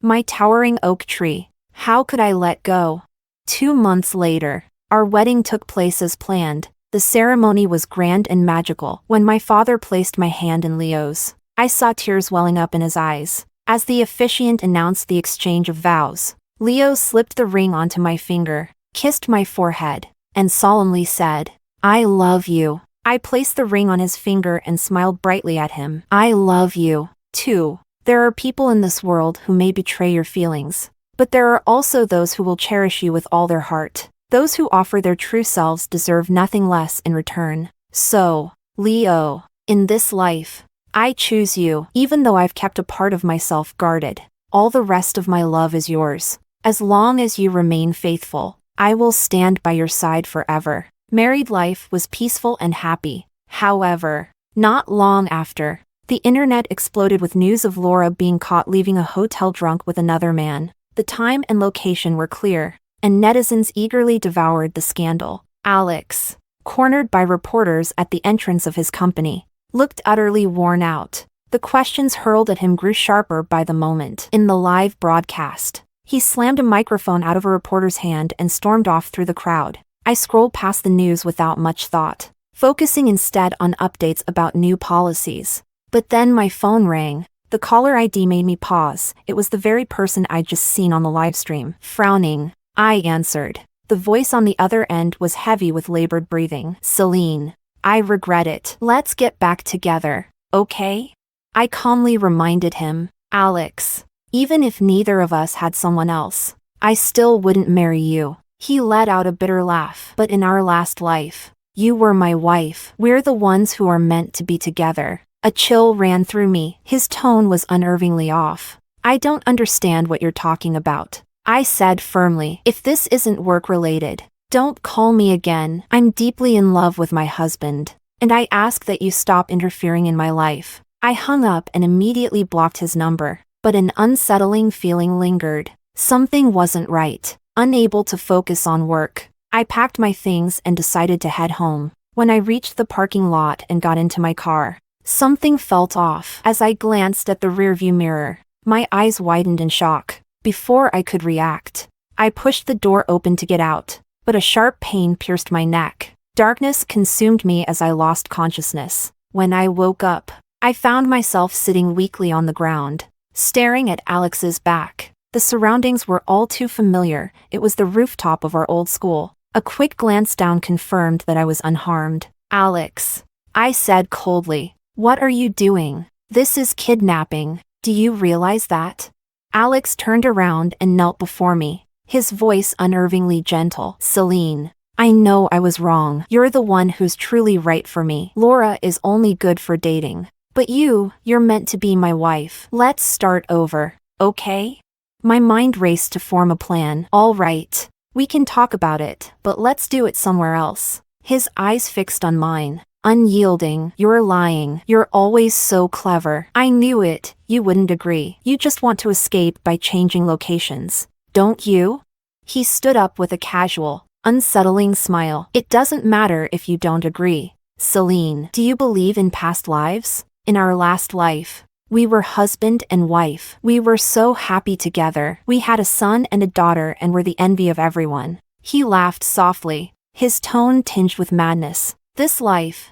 my towering oak tree, how could I let go? 2 months later, our wedding took place as planned. The ceremony was grand and magical. When my father placed my hand in Leo's, I saw tears welling up in his eyes. As the officiant announced the exchange of vows, Leo slipped the ring onto my finger, kissed my forehead, and solemnly said, I love you. I placed the ring on his finger and smiled brightly at him. I love you, too. There are people in this world who may betray your feelings, but there are also those who will cherish you with all their heart. Those who offer their true selves deserve nothing less in return. So, Leo, in this life, I choose you. Even though I've kept a part of myself guarded, all the rest of my love is yours. As long as you remain faithful, I will stand by your side forever. Married life was peaceful and happy. However, not long after, the internet exploded with news of Laura being caught leaving a hotel drunk with another man. The time and location were clear, and netizens eagerly devoured the scandal. Alex, cornered by reporters at the entrance of his company, looked utterly worn out. The questions hurled at him grew sharper by the moment. In the live broadcast, he slammed a microphone out of a reporter's hand and stormed off through the crowd. I scrolled past the news without much thought, focusing instead on updates about new policies. But then my phone rang. The caller ID made me pause. It was the very person I'd just seen on the livestream. Frowning, I answered. The voice on the other end was heavy with labored breathing. Celine, I regret it. Let's get back together, okay? I calmly reminded him. Alex, even if neither of us had someone else, I still wouldn't marry you. He let out a bitter laugh. But in our last life, you were my wife. We're the ones who are meant to be together. A chill ran through me. His tone was unnervingly off. I don't understand what you're talking about, I said firmly. If this isn't work-related, don't call me again. I'm deeply in love with my husband, and I ask that you stop interfering in my life. I hung up and immediately blocked his number, but an unsettling feeling lingered. Something wasn't right. Unable to focus on work, I packed my things and decided to head home. When I reached the parking lot and got into my car, something felt off. As I glanced at the rearview mirror, my eyes widened in shock. Before I could react, I pushed the door open to get out, but a sharp pain pierced my neck. Darkness consumed me as I lost consciousness. When I woke up, I found myself sitting weakly on the ground, staring at Alex's back. The surroundings were all too familiar. It was the rooftop of our old school. A quick glance down confirmed that I was unharmed. "Alex," I said coldly, "what are you doing? This is kidnapping. Do you realize that?" Alex turned around and knelt before me, his voice unnervingly gentle. "Celine, I know I was wrong. You're the one who's truly right for me. Laura is only good for dating. But you're meant to be my wife. Let's start over, okay?" My mind raced to form a plan. "All right, we can talk about it, but let's do it somewhere else." His eyes fixed on mine, unyielding. "You're lying. You're always so clever. I knew it. You wouldn't agree. You just want to escape by changing locations, don't you?" He stood up with a casual, unsettling smile. "It doesn't matter if you don't agree. Celine, do you believe in past lives? In our last life, we were husband and wife. We were so happy together. We had a son and a daughter and were the envy of everyone." He laughed softly, his tone tinged with madness. This life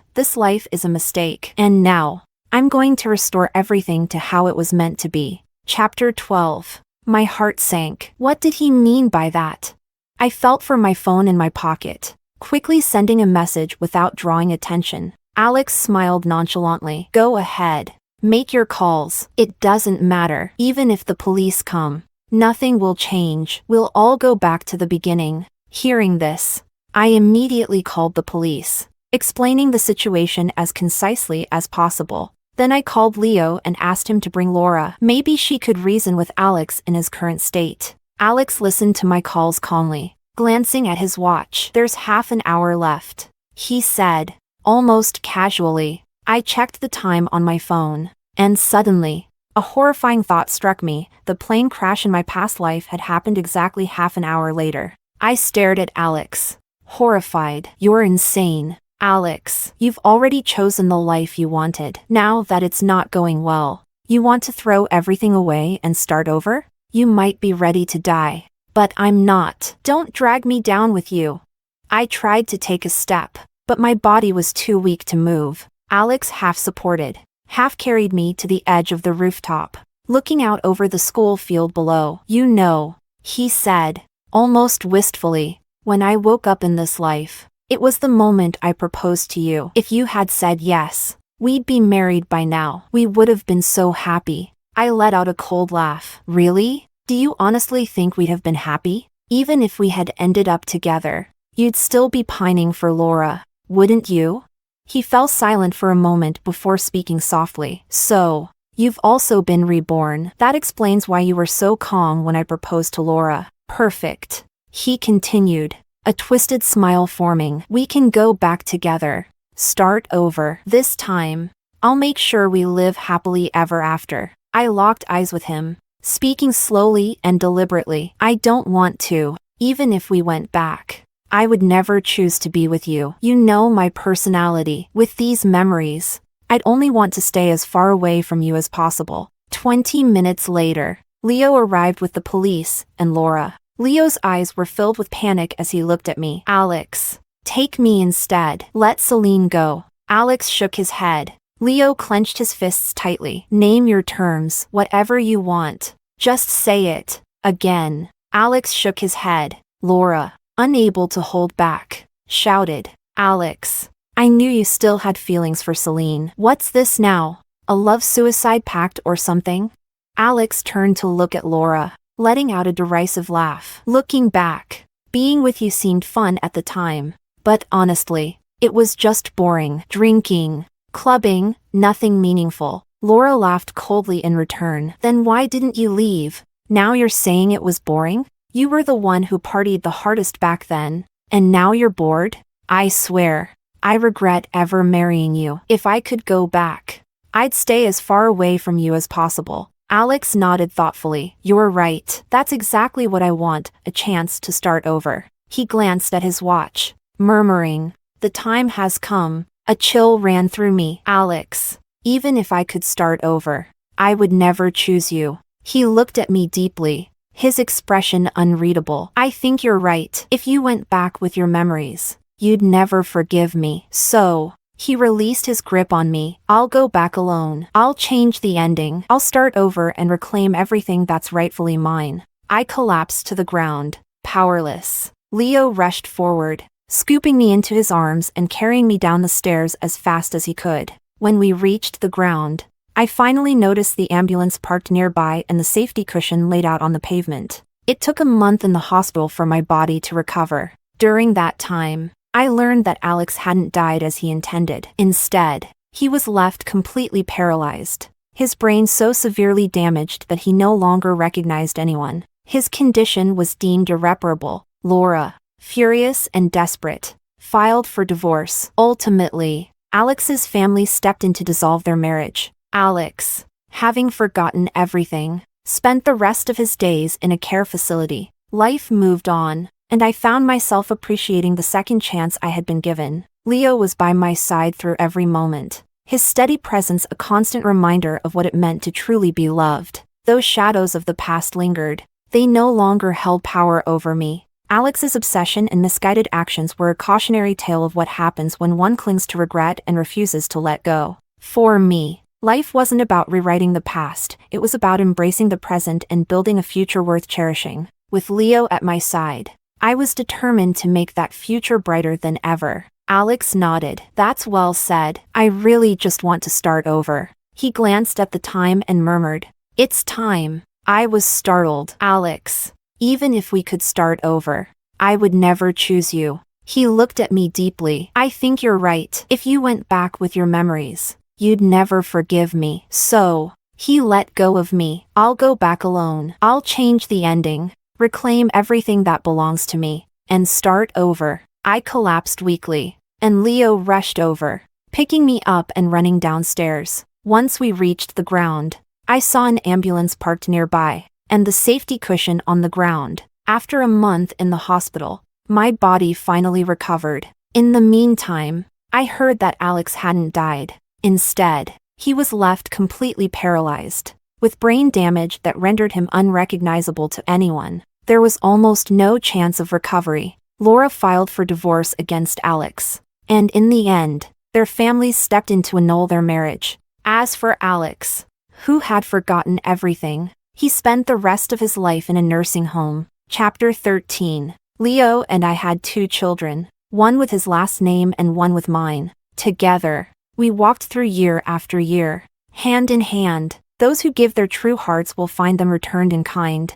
is a mistake. And now, I'm going to restore everything to how it was meant to be." Chapter 12. My heart sank. What did he mean by that? I felt for my phone in my pocket, quickly sending a message without drawing attention. Alex smiled nonchalantly. "Go ahead. Make your calls. It doesn't matter. Even if the police come, nothing will change. We'll all go back to the beginning." Hearing this, I immediately called the police, explaining the situation as concisely as possible. Then I called Leo and asked him to bring Laura. Maybe she could reason with Alex in his current state. Alex listened to my calls calmly, glancing at his watch. "There's half an hour left," he said, almost casually. I checked the time on my phone, and suddenly, a horrifying thought struck me. The plane crash in my past life had happened exactly half an hour later. I stared at Alex, horrified. "You're insane. Alex, you've already chosen the life you wanted. Now that it's not going well, you want to throw everything away and start over? You might be ready to die, but I'm not. Don't drag me down with you." I tried to take a step, but my body was too weak to move. Alex half supported, half carried me to the edge of the rooftop, looking out over the school field below. "You know," he said, almost wistfully, "when I woke up in this life, it was the moment I proposed to you. If you had said yes, we'd be married by now. We would have been so happy." I let out a cold laugh. "Really? Do you honestly think we'd have been happy? Even if we had ended up together, you'd still be pining for Laura, wouldn't you?" He fell silent for a moment before speaking softly. "So, you've also been reborn. That explains why you were so calm when I proposed to Laura." "Perfect," he continued, a twisted smile forming. "We can go back together. Start over. This time, I'll make sure we live happily ever after." I locked eyes with him, speaking slowly and deliberately. "I don't want to. Even if we went back, I would never choose to be with you. You know my personality. With these memories, I'd only want to stay as far away from you as possible." 20 minutes later, Leo arrived with the police and Laura. Leo's eyes were filled with panic as he looked at me. "Alex, take me instead. Let Celine go." Alex shook his head. Leo clenched his fists tightly. "Name your terms, whatever you want. Just say it." Again, Alex shook his head. Laura, unable to hold back, shouted, "Alex, I knew you still had feelings for Celine. What's this now? A love-suicide pact or something?" Alex turned to look at Laura, letting out a derisive laugh. "Looking back, being with you seemed fun at the time, but honestly, it was just boring. Drinking, clubbing, nothing meaningful." Laura laughed coldly in return. "Then why didn't you leave? Now you're saying it was boring? You were the one who partied the hardest back then, and now you're bored? I swear, I regret ever marrying you. If I could go back, I'd stay as far away from you as possible." Alex nodded thoughtfully. You're right. That's exactly what I want, a chance to start over. He glanced at his watch, murmuring, the time has come. A chill ran through me. Alex, even if I could start over, I would never choose you. He looked at me deeply, his expression unreadable. I think you're right. If you went back with your memories, you'd never forgive me. So, he released his grip on me. I'll go back alone. I'll change the ending. I'll start over and reclaim everything that's rightfully mine. I collapsed to the ground, powerless. Leo rushed forward, scooping me into his arms and carrying me down the stairs as fast as he could. When we reached the ground, I finally noticed the ambulance parked nearby and the safety cushion laid out on the pavement. It took a month in the hospital for my body to recover. During that time, I learned that Alex hadn't died as he intended. Instead, he was left completely paralyzed, his brain so severely damaged that he no longer recognized anyone. His condition was deemed irreparable. Laura, furious and desperate, filed for divorce. Ultimately, Alex's family stepped in to dissolve their marriage. Alex, having forgotten everything, spent the rest of his days in a care facility. Life moved on, and I found myself appreciating the second chance I had been given. Leo was by my side through every moment, his steady presence a constant reminder of what it meant to truly be loved. Those shadows of the past lingered. They no longer held power over me. Alex's obsession and misguided actions were a cautionary tale of what happens when one clings to regret and refuses to let go. For me, life wasn't about rewriting the past, it was about embracing the present and building a future worth cherishing. With Leo at my side, I was determined to make that future brighter than ever. Alex nodded. That's well said. I really just want to start over. He glanced at the time and murmured, it's time. I was startled. Alex, even if we could start over, I would never choose you. He looked at me deeply. I think you're right. If you went back with your memories, you'd never forgive me. So, he let go of me. I'll go back alone. I'll change the ending, reclaim everything that belongs to me, and start over. I collapsed weakly, and Leo rushed over, picking me up and running downstairs. Once we reached the ground, I saw an ambulance parked nearby, and the safety cushion on the ground. After a month in the hospital, my body finally recovered. In the meantime, I heard that Alex hadn't died. Instead, he was left completely paralyzed, with brain damage that rendered him unrecognizable to anyone. There was almost no chance of recovery. Laura filed for divorce against Alex, and in the end, their families stepped in to annul their marriage. As for Alex, who had forgotten everything, he spent the rest of his life in a nursing home. Chapter 13. Leo and I had 2 children, one with his last name and one with mine. Together, we walked through year after year, hand in hand. Those who give their true hearts will find them returned in kind.